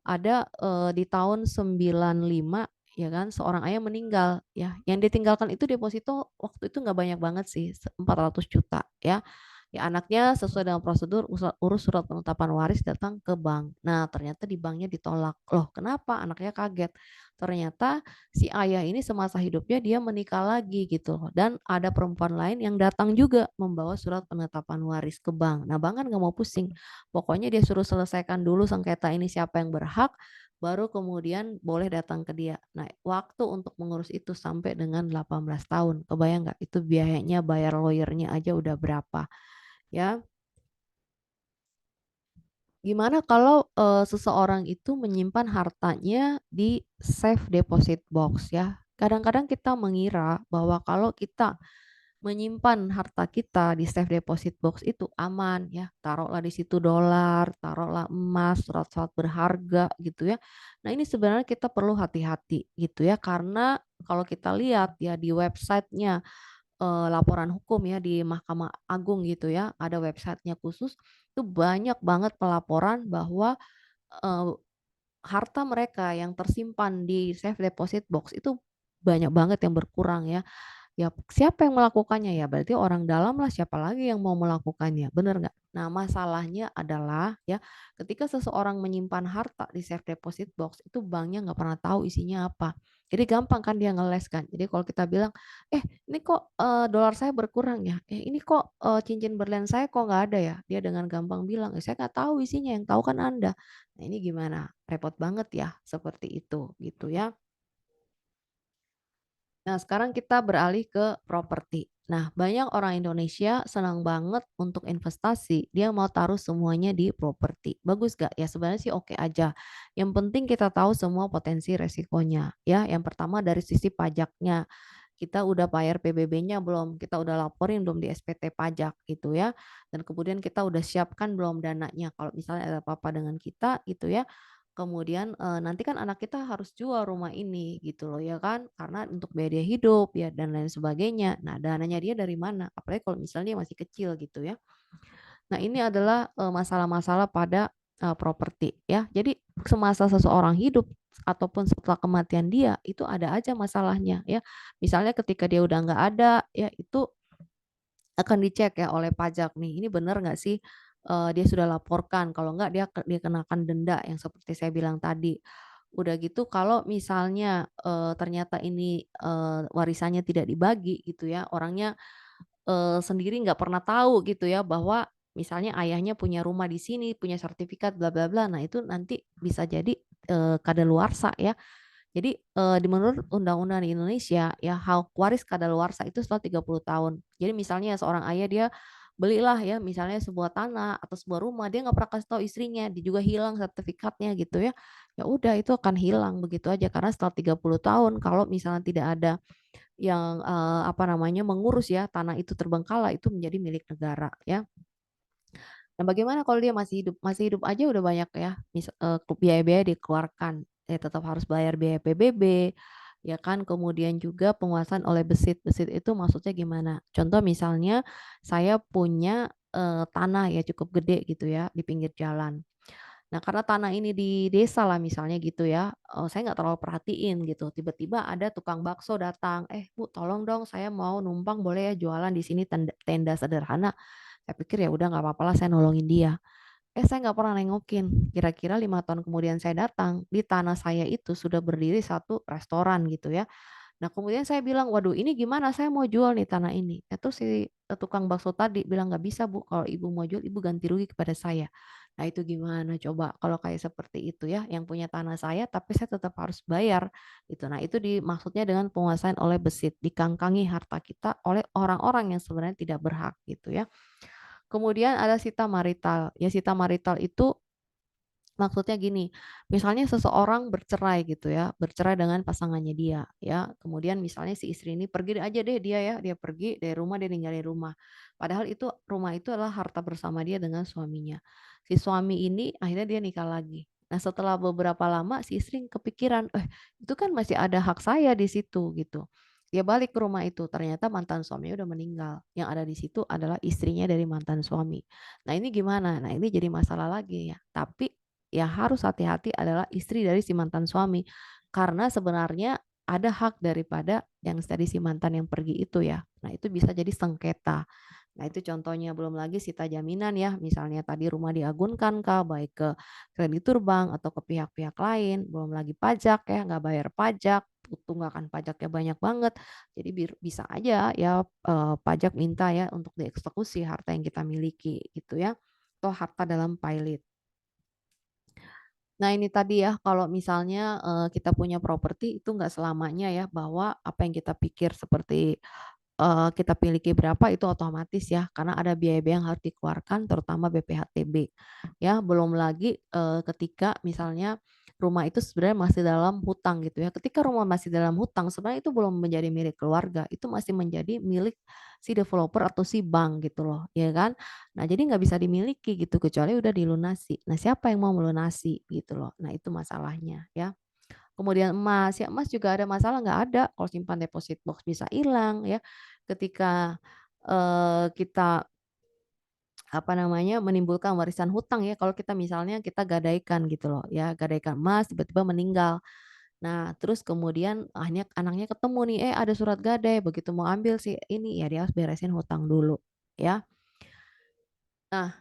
A: ada, di tahun 95 ya kan, seorang ayah meninggal ya, yang ditinggalkan itu deposito waktu itu nggak banyak banget sih, 400 juta ya. Ya anaknya sesuai dengan prosedur urus surat penetapan waris datang ke bank. Nah ternyata di banknya ditolak. Loh kenapa? Anaknya kaget. Ternyata si ayah ini semasa hidupnya dia menikah lagi gitu loh. Dan ada perempuan lain yang datang juga membawa surat penetapan waris ke bank. Nah bank kan nggak mau pusing. Pokoknya dia suruh selesaikan dulu sengketa ini siapa yang berhak, baru kemudian boleh datang ke dia. Nah waktu untuk mengurus itu sampai dengan 18 tahun. Kebayang nggak? Itu biayanya bayar lawyernya aja udah berapa ya. Gimana kalau, seseorang itu menyimpan hartanya di safe deposit box ya. Kadang-kadang kita mengira bahwa kalau kita menyimpan harta kita di safe deposit box itu aman ya, taruhlah di situ dolar, taruhlah emas, surat-surat berharga gitu ya. Nah ini sebenarnya kita perlu hati-hati gitu ya, karena kalau kita lihat ya di websitenya laporan hukum ya di Mahkamah Agung gitu ya, ada websitenya khusus, itu banyak banget pelaporan bahwa, eee, harta mereka yang tersimpan di safe deposit box itu banyak banget yang berkurang ya. Ya, siapa yang melakukannya? Ya berarti orang dalam lah, siapa lagi yang mau melakukannya, bener nggak? Nah, masalahnya adalah ya, ketika seseorang menyimpan harta di safe deposit box, itu banknya nggak pernah tahu isinya apa. Jadi gampang kan dia ngeles kan. Jadi kalau kita bilang, ini kok, dolar saya berkurang ya? Ini kok, cincin berlian saya kok nggak ada ya?" Dia dengan gampang bilang, "saya nggak tahu isinya, yang tahu kan Anda." Nah, ini gimana? Repot banget ya, seperti itu, gitu ya. Nah, sekarang kita beralih ke properti. Nah, banyak orang Indonesia senang banget untuk investasi, dia mau taruh semuanya di properti. Bagus nggak? Ya sebenarnya sih oke aja. Yang penting kita tahu semua potensi resikonya, ya. Yang pertama dari sisi pajaknya, kita udah bayar PBB-nya belum? Kita udah laporin belum di SPT pajak gitu ya. Dan kemudian kita udah siapkan belum dananya kalau misalnya ada apa-apa dengan kita gitu ya. Kemudian, nanti kan anak kita harus jual rumah ini gitu loh ya kan, karena untuk biaya dia hidup ya dan lain sebagainya. Nah, dananya dia dari mana? Apalagi kalau misalnya dia masih kecil gitu ya. Nah, ini adalah, masalah-masalah pada, properti ya. Jadi semasa seseorang hidup ataupun setelah kematian dia, itu ada aja masalahnya ya. Misalnya ketika dia udah nggak ada ya, itu akan dicek ya oleh pajak nih, ini benar nggak sih, dia sudah laporkan, kalau nggak dia kenakan denda yang seperti saya bilang tadi. Udah gitu kalau misalnya, ternyata ini, warisannya tidak dibagi gitu ya, orangnya, sendiri nggak pernah tahu gitu ya bahwa misalnya ayahnya punya rumah di sini, punya sertifikat bla bla bla. Nah itu nanti bisa jadi, kadaluarsa ya. Jadi, di menurut undang-undang di Indonesia ya hak waris kadaluarsa itu setelah 30 tahun. Jadi misalnya seorang ayah dia belilah ya misalnya sebuah tanah atau sebuah rumah, dia nggak pernah kasih tahu istrinya, dia juga hilang sertifikatnya gitu ya. Ya udah itu akan hilang begitu aja karena setelah 30 tahun kalau misalnya tidak ada yang, apa namanya, mengurus ya tanah itu terbengkalai itu menjadi milik negara ya. Nah, bagaimana kalau dia masih hidup? Masih hidup aja udah banyak ya, biaya-biaya dikeluarkan, ya tetap harus bayar biaya PBB, ya kan, kemudian juga penguasaan oleh besit. Besit itu maksudnya gimana? Contoh misalnya saya punya, tanah ya cukup gede gitu ya, di pinggir jalan. Nah, karena tanah ini di desa lah misalnya gitu ya, saya nggak terlalu perhatiin gitu, tiba-tiba ada tukang bakso datang, "Eh, Bu, tolong dong saya mau numpang boleh ya jualan di sini tenda sederhana." Saya pikir ya udah nggak apa-apa lah saya nolongin dia. Saya nggak pernah nengokin, kira-kira 5 tahun kemudian saya datang, di tanah saya itu sudah berdiri satu restoran gitu ya. Nah, kemudian saya bilang, "Waduh, ini gimana? Saya mau jual nih tanah ini." Terus si, tukang bakso tadi bilang, "Nggak bisa, Bu, kalau Ibu mau jual, Ibu ganti rugi kepada saya." Nah, itu gimana coba kalau kayak seperti itu ya, yang punya tanah saya, tapi saya tetap harus bayar, gitu. Nah, itu maksudnya dengan penguasaan oleh besit, dikangkangi harta kita oleh orang-orang yang sebenarnya tidak berhak, gitu ya. Kemudian ada sita marital. Ya, sita marital itu maksudnya gini, misalnya seseorang bercerai gitu ya, bercerai dengan pasangannya dia ya, kemudian misalnya si istri ini pergi aja deh dia ya, dia pergi dari rumah, dia ninggalin rumah. Padahal itu rumah itu adalah harta bersama dia dengan suaminya. Si suami ini akhirnya dia nikah lagi. Nah, setelah beberapa lama si istri kepikiran, itu kan masih ada hak saya di situ gitu. Dia balik ke rumah itu, ternyata mantan suaminya udah meninggal. Yang ada di situ adalah istrinya dari mantan suami. Nah, ini gimana? Nah, ini jadi masalah lagi ya. Tapi yang harus hati-hati adalah istri dari si mantan suami. Karena sebenarnya ada hak daripada yang tadi si mantan yang pergi itu ya. Nah, itu bisa jadi sengketa. Nah, itu contohnya, belum lagi sita jaminan ya, misalnya tadi rumah diagunkan kah, baik ke kreditur bank atau ke pihak-pihak lain, belum lagi pajak ya, nggak bayar pajak, tunggakan pajaknya banyak banget. Jadi bisa aja ya pajak minta ya untuk dieksekusi harta yang kita miliki gitu ya, atau harta dalam pilot. Nah, ini tadi ya, kalau misalnya, kita punya properti itu nggak selamanya ya, bahwa apa yang kita pikir seperti, kita miliki berapa itu otomatis ya, karena ada biaya-biaya yang harus dikeluarkan terutama BPHTB, ya. Belum lagi, ketika misalnya rumah itu sebenarnya masih dalam hutang gitu ya. Ketika rumah masih dalam hutang sebenarnya itu belum menjadi milik keluarga, itu masih menjadi milik si developer atau si bank gitu loh, ya kan. Nah, jadi nggak bisa dimiliki gitu kecuali udah dilunasi. Nah, siapa yang mau melunasi gitu loh. Nah, itu masalahnya ya. Kemudian emas, ya emas juga ada masalah nggak ada kalau simpan deposit box bisa hilang ya. Ketika, kita apa namanya, menimbulkan warisan hutang ya kalau kita misalnya kita gadaikan gitu loh ya, gadaikan emas tiba-tiba meninggal. Nah, terus kemudian akhirnya anaknya ketemu nih, ada surat gadai, begitu mau ambil si ini, ya dia harus beresin hutang dulu ya. Nah,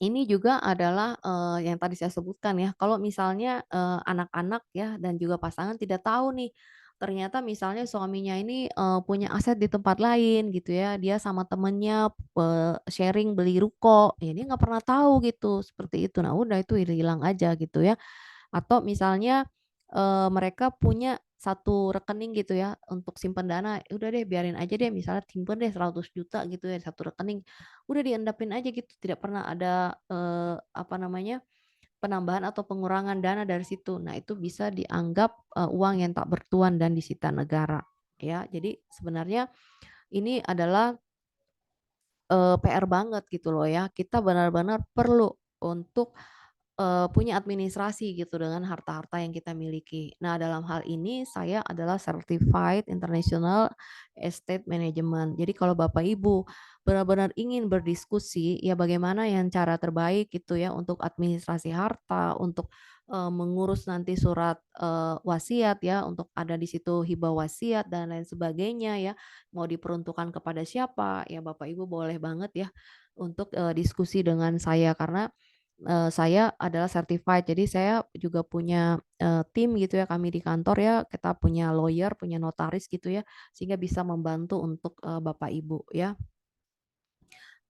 A: ini juga adalah, yang tadi saya sebutkan ya, kalau misalnya, anak-anak ya dan juga pasangan tidak tahu nih, ternyata misalnya suaminya ini, punya aset di tempat lain gitu ya, dia sama temennya, sharing beli ruko, ya dia nggak pernah tahu gitu, seperti itu. Nah udah itu hilang aja gitu ya. Atau misalnya, mereka punya satu rekening gitu ya untuk simpen dana, udah deh biarin aja deh misalnya simpen deh 100 juta gitu ya satu rekening, udah diendapin aja gitu tidak pernah ada, apa namanya, penambahan atau pengurangan dana dari situ. Nah itu bisa dianggap, uang yang tak bertuan dan disita negara, ya. Jadi sebenarnya ini adalah PR banget gitu loh ya. Kita benar-benar perlu untuk, punya administrasi gitu dengan harta-harta yang kita miliki. Nah, dalam hal ini saya adalah Certified International Estate Management. Jadi kalau Bapak Ibu benar-benar ingin berdiskusi, ya bagaimana yang cara terbaik gitu ya untuk administrasi harta, untuk, mengurus nanti surat, wasiat ya, untuk ada di situ hibah wasiat dan lain sebagainya ya mau diperuntukkan kepada siapa, ya Bapak Ibu boleh banget ya untuk, diskusi dengan saya karena, saya adalah certified jadi saya juga punya, tim gitu ya kami di kantor ya, kita punya lawyer, punya notaris gitu ya, sehingga bisa membantu untuk, Bapak Ibu ya.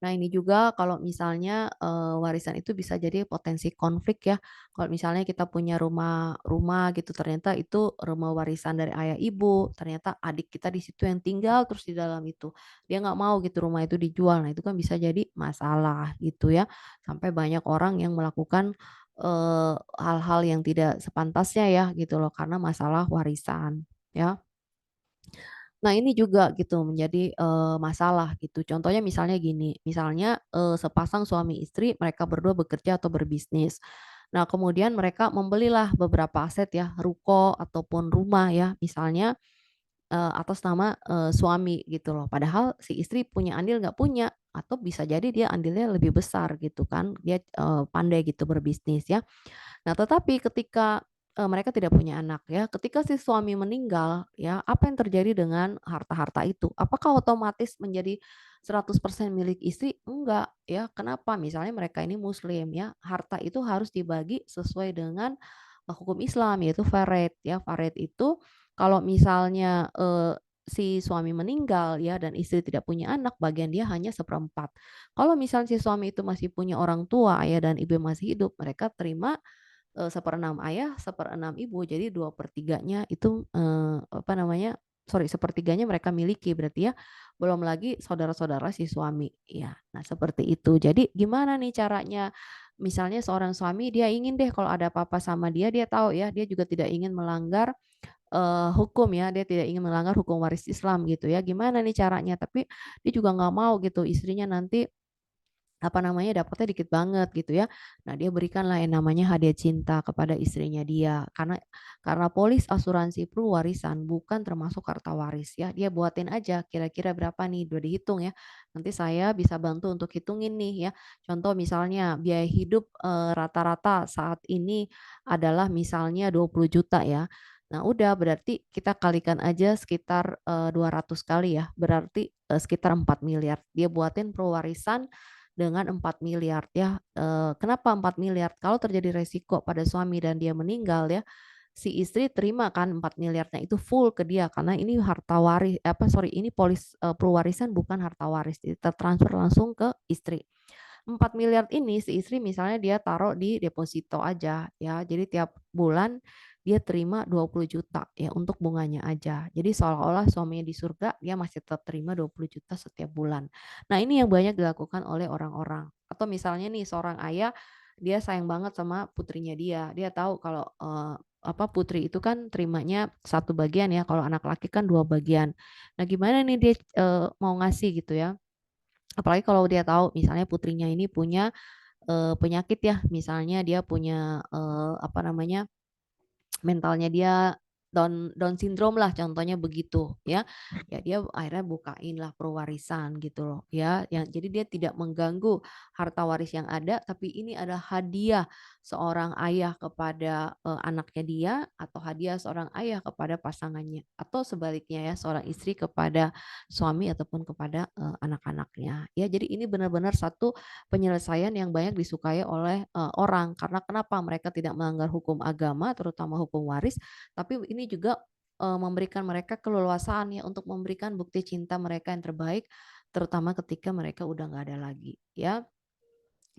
A: Nah ini juga kalau misalnya, warisan itu bisa jadi potensi konflik ya. Kalau misalnya kita punya rumah rumah gitu ternyata itu rumah warisan dari ayah ibu, ternyata adik kita di situ yang tinggal terus di dalam itu. Dia nggak mau gitu rumah itu dijual. Nah itu kan bisa jadi masalah gitu ya. Sampai banyak orang yang melakukan, hal-hal yang tidak sepantasnya ya gitu loh karena masalah warisan ya. Nah ini juga gitu menjadi, masalah gitu. Contohnya misalnya gini, misalnya, sepasang suami istri mereka berdua bekerja atau berbisnis. Nah kemudian mereka membelilah beberapa aset ya, ruko ataupun rumah ya misalnya, atas nama, suami gitu loh. Padahal si istri punya andil nggak punya, atau bisa jadi dia andilnya lebih besar gitu kan, dia, pandai gitu berbisnis ya. Nah, tetapi ketika, mereka tidak punya anak ya, ketika si suami meninggal ya, apa yang terjadi dengan harta-harta itu? Apakah otomatis menjadi 100% milik istri? Enggak ya. Kenapa? Misalnya mereka ini muslim ya, harta itu harus dibagi sesuai dengan, hukum Islam yaitu faraid ya. Faraid itu kalau misalnya, si suami meninggal ya dan istri tidak punya anak, bagian dia hanya seperempat. Kalau misalnya si suami itu masih punya orang tua, ayah dan ibu yang masih hidup, mereka terima 1/6 ayah, 1/6 ibu, jadi 2/3-nya itu, apa namanya, sorry 1/3-nya mereka miliki berarti ya, belum lagi saudara-saudara si suami, ya. Nah seperti itu. Jadi gimana nih caranya, misalnya seorang suami dia ingin deh kalau ada apa-apa sama dia tahu ya, dia juga tidak ingin melanggar, hukum ya, dia tidak ingin melanggar hukum waris Islam gitu ya, gimana nih caranya? Tapi dia juga nggak mau gitu istrinya nanti apa namanya, dapatnya dikit banget gitu ya. Nah, dia berikanlah yang namanya hadiah cinta kepada istrinya dia, karena polis asuransi warisan bukan termasuk harta waris ya. Dia buatin aja kira-kira berapa nih, udah dihitung ya. Nanti saya bisa bantu untuk hitungin nih ya. Contoh misalnya biaya hidup, rata-rata saat ini adalah misalnya 20 juta ya. Nah, udah berarti kita kalikan aja sekitar, 200 kali ya, berarti, sekitar 4 miliar. Dia buatin warisan dengan 4 miliar ya, kenapa 4 miliar? Kalau terjadi resiko pada suami dan dia meninggal ya, si istri terima kan 4 miliarnya itu full ke dia karena ini harta waris apa sorry ini polis, pewarisan bukan harta waris, jadi tertransfer langsung ke istri. 4 miliar ini si istri misalnya dia taruh di deposito aja ya, jadi tiap bulan dia terima 20 juta ya untuk bunganya aja. Jadi seolah-olah suaminya di surga, dia masih tetap terima 20 juta setiap bulan. Nah ini yang banyak dilakukan oleh orang-orang. Atau misalnya nih seorang ayah, dia sayang banget sama putrinya dia tahu kalau, apa, putri itu kan terimanya satu bagian ya, kalau anak laki kan 2 bagian. Nah gimana nih dia, mau ngasih gitu ya, apalagi kalau dia tahu misalnya putrinya ini punya, penyakit ya, misalnya dia punya, apa namanya, mentalnya dia Down syndrome lah contohnya begitu ya. Ya dia akhirnya bukain lah pewarisan gitu loh ya, yang jadi dia tidak mengganggu harta waris yang ada, tapi ini adalah hadiah seorang ayah kepada, anaknya dia, atau hadiah seorang ayah kepada pasangannya, atau sebaliknya ya seorang istri kepada suami ataupun kepada, anak-anaknya. Ya jadi ini benar-benar satu penyelesaian yang banyak disukai oleh, orang, karena kenapa? Mereka tidak melanggar hukum agama, terutama hukum waris, tapi ini juga, memberikan mereka keleluasaan ya untuk memberikan bukti cinta mereka yang terbaik, terutama ketika mereka udah nggak ada lagi, ya.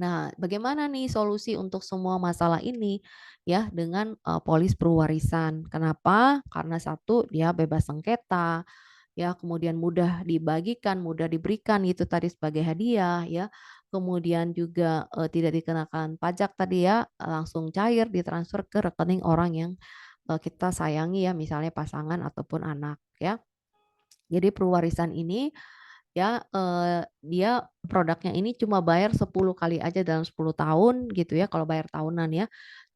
A: Nah, bagaimana nih solusi untuk semua masalah ini? Ya, dengan, polis pewarisan. Kenapa? Karena satu, dia bebas sengketa, ya, kemudian mudah dibagikan, mudah diberikan gitu tadi sebagai hadiah ya. Kemudian juga, tidak dikenakan pajak tadi ya, langsung cair ditransfer ke rekening orang yang, kita sayangi ya, misalnya pasangan ataupun anak ya. Jadi pewarisan ini ya, dia produknya ini cuma bayar 10 kali aja dalam 10 tahun gitu ya, kalau bayar tahunan ya.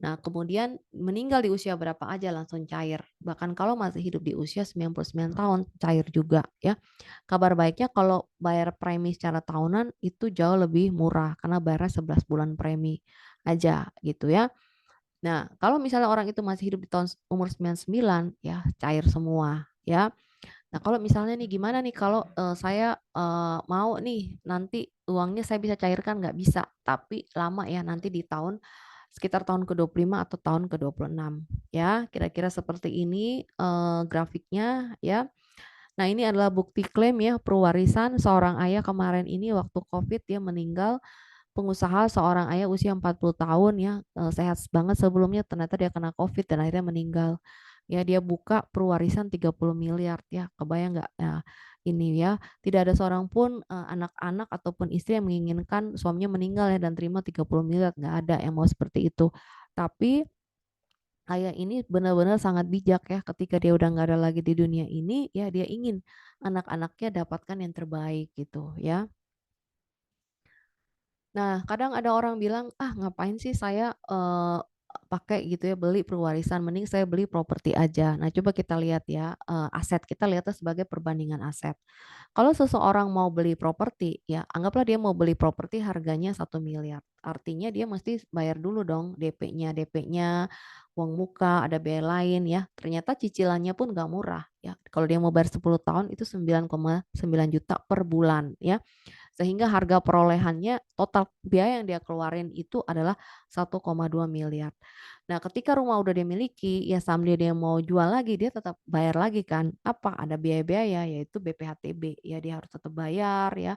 A: Nah, kemudian meninggal di usia berapa aja langsung cair. Bahkan kalau masih hidup di usia 99 tahun, cair juga ya. Kabar baiknya kalau bayar premi secara tahunan itu jauh lebih murah karena bayarnya 11 bulan premi aja gitu ya. Nah, kalau misalnya orang itu masih hidup di umur 99 ya cair semua ya. Nah, kalau misalnya nih gimana nih kalau, saya, mau nih nanti uangnya saya bisa cairkan, nggak bisa, tapi lama ya nanti di sekitar tahun ke-25 atau tahun ke-26 ya, kira-kira seperti ini, grafiknya ya. Nah, ini adalah bukti klaim ya pewarisan seorang ayah kemarin ini waktu Covid dia meninggal, pengusaha seorang ayah usia 40 tahun ya, sehat banget sebelumnya ternyata dia kena Covid dan akhirnya meninggal. Ya dia buka pewarisan 30 miliar ya, kebayang nggak? Ya, ini ya, tidak ada seorang pun, anak-anak ataupun istri yang menginginkan suaminya meninggal ya dan terima 30 miliar, nggak ada yang mau seperti itu. Tapi ayah ini benar-benar sangat bijak ya, ketika dia udah nggak ada lagi di dunia ini, ya dia ingin anak-anaknya dapatkan yang terbaik gitu ya. Nah, kadang ada orang bilang, "Ah, ngapain sih saya, pakai gitu ya, beli pewarisan, mending saya beli properti aja." Nah, coba kita lihat ya, aset, kita lihatnya sebagai perbandingan aset. Kalau seseorang mau beli properti, ya anggaplah dia mau beli properti harganya 1 miliar. Artinya dia mesti bayar dulu dong DP-nya, uang muka, ada biaya lain ya. Ternyata cicilannya pun nggak murah ya. Kalau dia mau bayar 10 tahun itu 9,9 juta per bulan ya. Sehingga harga perolehannya total biaya yang dia keluarin itu adalah 1,2 miliar. Nah, ketika rumah udah dia miliki, ya seandainya dia mau jual lagi, dia tetap bayar lagi kan. Apa? Ada biaya-biaya yaitu BPHTB, ya dia harus tetap bayar ya.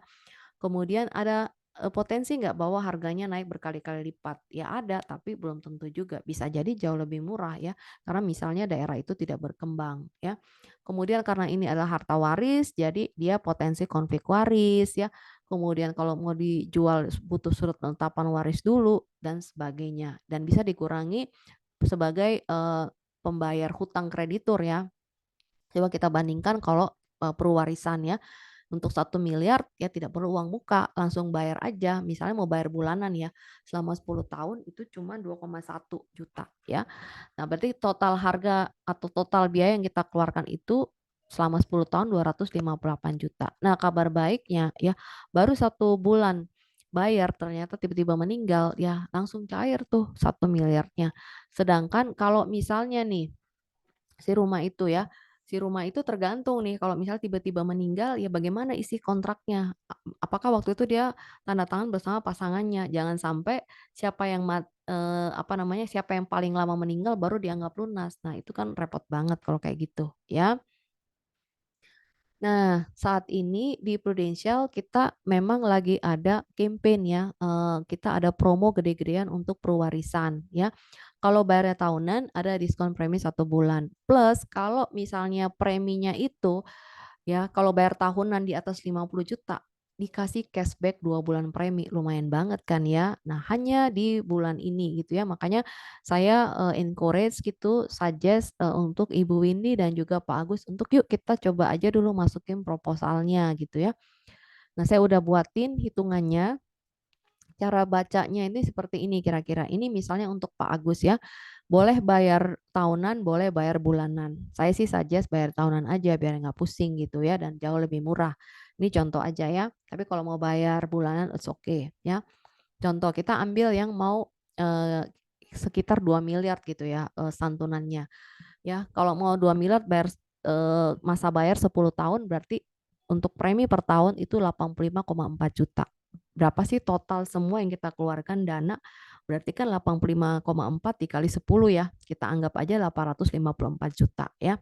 A: Kemudian ada, potensi nggak bahwa harganya naik berkali-kali lipat? Ya ada, tapi belum tentu juga, bisa jadi jauh lebih murah ya, karena misalnya daerah itu tidak berkembang ya. Kemudian karena ini adalah harta waris, jadi dia potensi konflik waris ya, kemudian kalau mau dijual butuh surat penetapan waris dulu dan sebagainya, dan bisa dikurangi sebagai, pembayar hutang kreditur ya. Coba kita bandingkan kalau, pewarisan ya. Untuk 1 miliar ya tidak perlu uang muka, langsung bayar aja. Misalnya mau bayar bulanan ya, selama 10 tahun itu cuma 2,1 juta ya. Nah, berarti total harga atau total biaya yang kita keluarkan itu selama 10 tahun 258 juta. Nah, kabar baiknya ya, baru 1 bulan bayar ternyata tiba-tiba meninggal, ya langsung cair tuh 1 miliarnya. Sedangkan kalau misalnya nih si rumah itu ya, si rumah itu tergantung nih kalau misalnya tiba-tiba meninggal ya bagaimana isi kontraknya, apakah waktu itu dia tanda tangan bersama pasangannya, jangan sampai apa namanya, siapa yang paling lama meninggal baru dianggap lunas. Nah itu kan repot banget kalau kayak gitu ya. Nah, saat ini di Prudential kita memang lagi ada campaign ya, kita ada promo gede-gedean untuk pewarisan ya. Kalau bayarnya tahunan ada diskon premi 1 bulan, plus kalau misalnya preminya itu ya, kalau bayar tahunan di atas 50 juta dikasih cashback 2 bulan premi, lumayan banget kan ya. Nah, hanya di bulan ini gitu ya, makanya saya, encourage gitu, suggest, untuk Ibu Windy dan juga Pak Agus untuk yuk kita coba aja dulu masukin proposalnya gitu ya. Nah, saya udah buatin hitungannya, cara bacanya ini seperti ini kira-kira. Ini misalnya untuk Pak Agus ya, boleh bayar tahunan, boleh bayar bulanan. Saya sih suggest bayar tahunan aja biar nggak pusing gitu ya dan jauh lebih murah. Ini contoh aja ya, tapi kalau mau bayar bulanan it's okay ya. Contoh kita ambil yang mau, sekitar 2 miliar gitu ya, santunannya ya. Kalau mau 2 miliar masa bayar 10 tahun berarti untuk premi per tahun itu 85,4 juta. Berapa sih total semua yang kita keluarkan dana, berarti kan 85,4 dikali 10 ya, kita anggap aja 854 juta ya.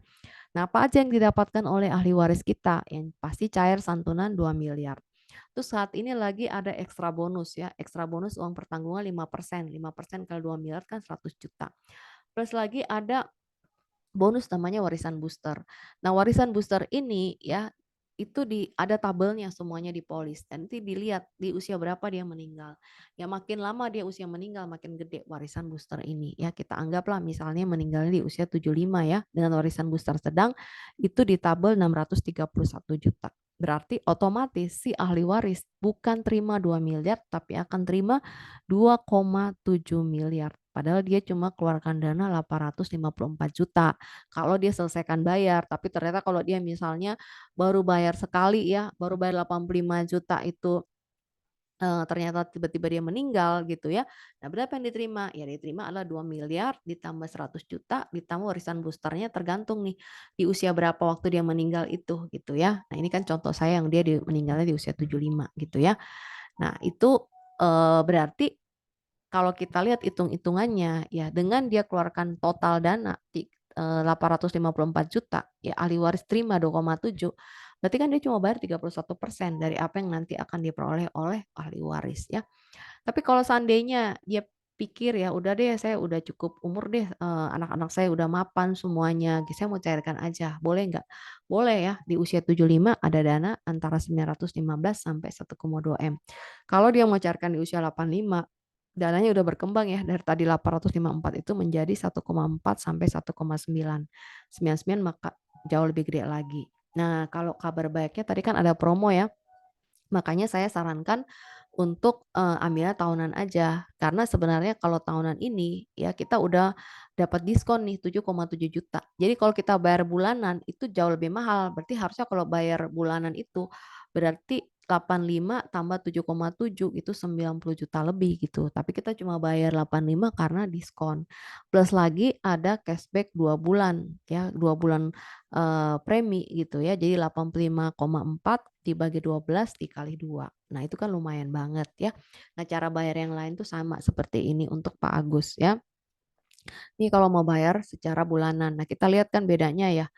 A: Nah, apa aja yang didapatkan oleh ahli waris kita? Yang pasti cair santunan 2 miliar. Terus saat ini lagi ada ekstra bonus ya, ekstra bonus uang pertanggungan 5%, 5% kali 2 miliar kan 100 juta. Plus lagi ada bonus namanya warisan booster. Nah, warisan booster ini ya itu ada tabelnya semuanya di polis dan nanti dilihat di usia berapa dia meninggal. Ya makin lama dia usia meninggal makin gede warisan booster ini. Ya kita anggaplah misalnya meninggal di usia 75 ya dengan warisan booster sedang itu di tabel 631 juta. Berarti otomatis si ahli waris bukan terima 2 miliar tapi akan terima 2,7 miliar. Padahal dia cuma keluarkan dana 854 juta kalau dia selesaikan bayar. Tapi ternyata kalau dia misalnya baru bayar sekali ya, baru bayar 85 juta itu ternyata tiba-tiba dia meninggal gitu ya. Nah, berapa yang diterima? Ya diterima adalah 2 miliar ditambah 100 juta ditambah warisan boosternya tergantung nih di usia berapa waktu dia meninggal itu gitu ya. Nah, ini kan contoh saya yang dia meninggalnya di usia 75 gitu ya. Nah, itu berarti kalau kita lihat hitung-hitungannya ya dengan dia keluarkan total dana 854 juta ya ahli waris terima 2,7 berarti kan dia cuma bayar 31% dari apa yang nanti akan diperoleh oleh ahli waris ya. Tapi kalau seandainya dia pikir ya udah deh saya udah cukup umur deh anak-anak saya udah mapan semuanya, saya mau cairkan aja, boleh nggak? Boleh ya di usia 75 ada dana antara 915 sampai 1,2 M. Kalau dia mau cairkan di usia 85 dananya udah berkembang ya dari tadi 854 itu menjadi 1,4 sampai 1,9. 99 maka jauh lebih gede lagi. Nah, kalau kabar baiknya tadi kan ada promo ya. Makanya saya sarankan untuk, ambilnya tahunan aja. Karena sebenarnya kalau tahunan ini, ya kita udah dapat diskon nih 7,7 juta. Jadi kalau kita bayar bulanan itu jauh lebih mahal. Berarti harusnya kalau bayar bulanan itu berarti 85 tambah 7,7 itu 90 juta lebih gitu. Tapi kita cuma bayar 85 karena diskon. Plus lagi ada cashback 2 bulan ya, 2 bulan premi gitu ya. Jadi 85,4 dibagi 12 dikali 2. Nah, itu kan lumayan banget ya. Nah, cara bayar yang lain tuh sama seperti ini untuk Pak Agus ya. Ini kalau mau bayar secara bulanan. Nah, kita lihat kan bedanya ya.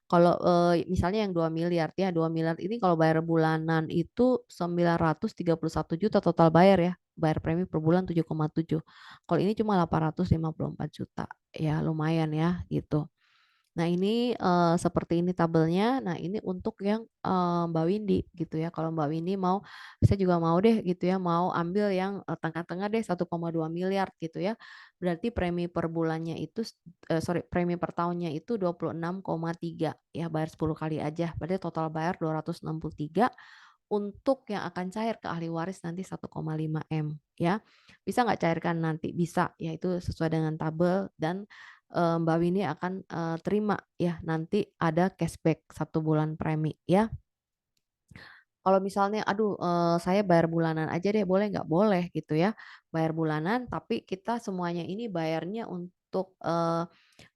A: Kalau misalnya yang 2 miliar ya, 2 miliar ini kalau bayar bulanan itu 931 juta total bayar ya. Bayar premi per bulan 7,7. Kalau ini cuma 854 juta. Ya, lumayan ya gitu. Nah ini, seperti ini tabelnya. Nah ini untuk yang, Mbak Windy gitu ya. Kalau Mbak Windy mau, saya juga mau deh gitu ya, mau ambil yang, tengah-tengah deh 1,2 miliar gitu ya. Berarti premi per bulannya itu sorry premi per tahunnya itu 26,3 ya, bayar 10 kali aja. Berarti total bayar 263 untuk yang akan cair ke ahli waris nanti 1,5 M ya. Bisa nggak cairkan nanti? Bisa, ya itu sesuai dengan tabel dan Mbak Winnie akan, terima ya nanti ada cashback 1 bulan premi ya. Kalau misalnya, aduh, saya bayar bulanan aja deh boleh nggak? Boleh gitu ya, bayar bulanan tapi kita semuanya ini bayarnya untuk,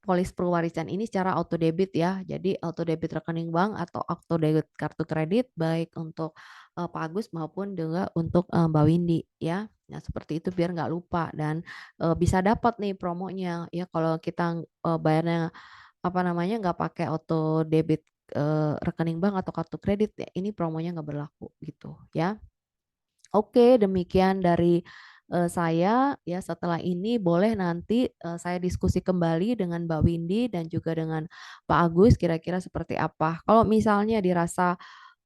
A: polis pewarisan ini secara auto debit ya. Jadi auto debit rekening bank atau auto debit kartu kredit baik untuk, Pak Agus maupun juga untuk, Mbak Windy ya. Nah seperti itu biar nggak lupa dan, bisa dapat nih promonya ya kalau kita, bayarnya apa namanya, nggak pakai auto debit, rekening bank atau kartu kredit ya, ini promonya nggak berlaku gitu ya. Oke, demikian dari, saya ya, setelah ini boleh nanti, saya diskusi kembali dengan Mbak Windy dan juga dengan Pak Agus kira-kira seperti apa. Kalau misalnya dirasa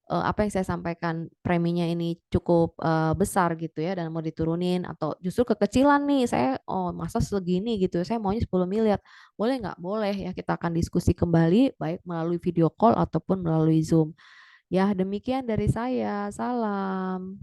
A: apa yang saya sampaikan preminya ini cukup, besar gitu ya dan mau diturunin atau justru kekecilan nih saya, oh masa segini gitu saya maunya 10 miliar, boleh nggak? Boleh ya kita akan diskusi kembali baik melalui video call ataupun melalui Zoom. Ya demikian dari saya, salam.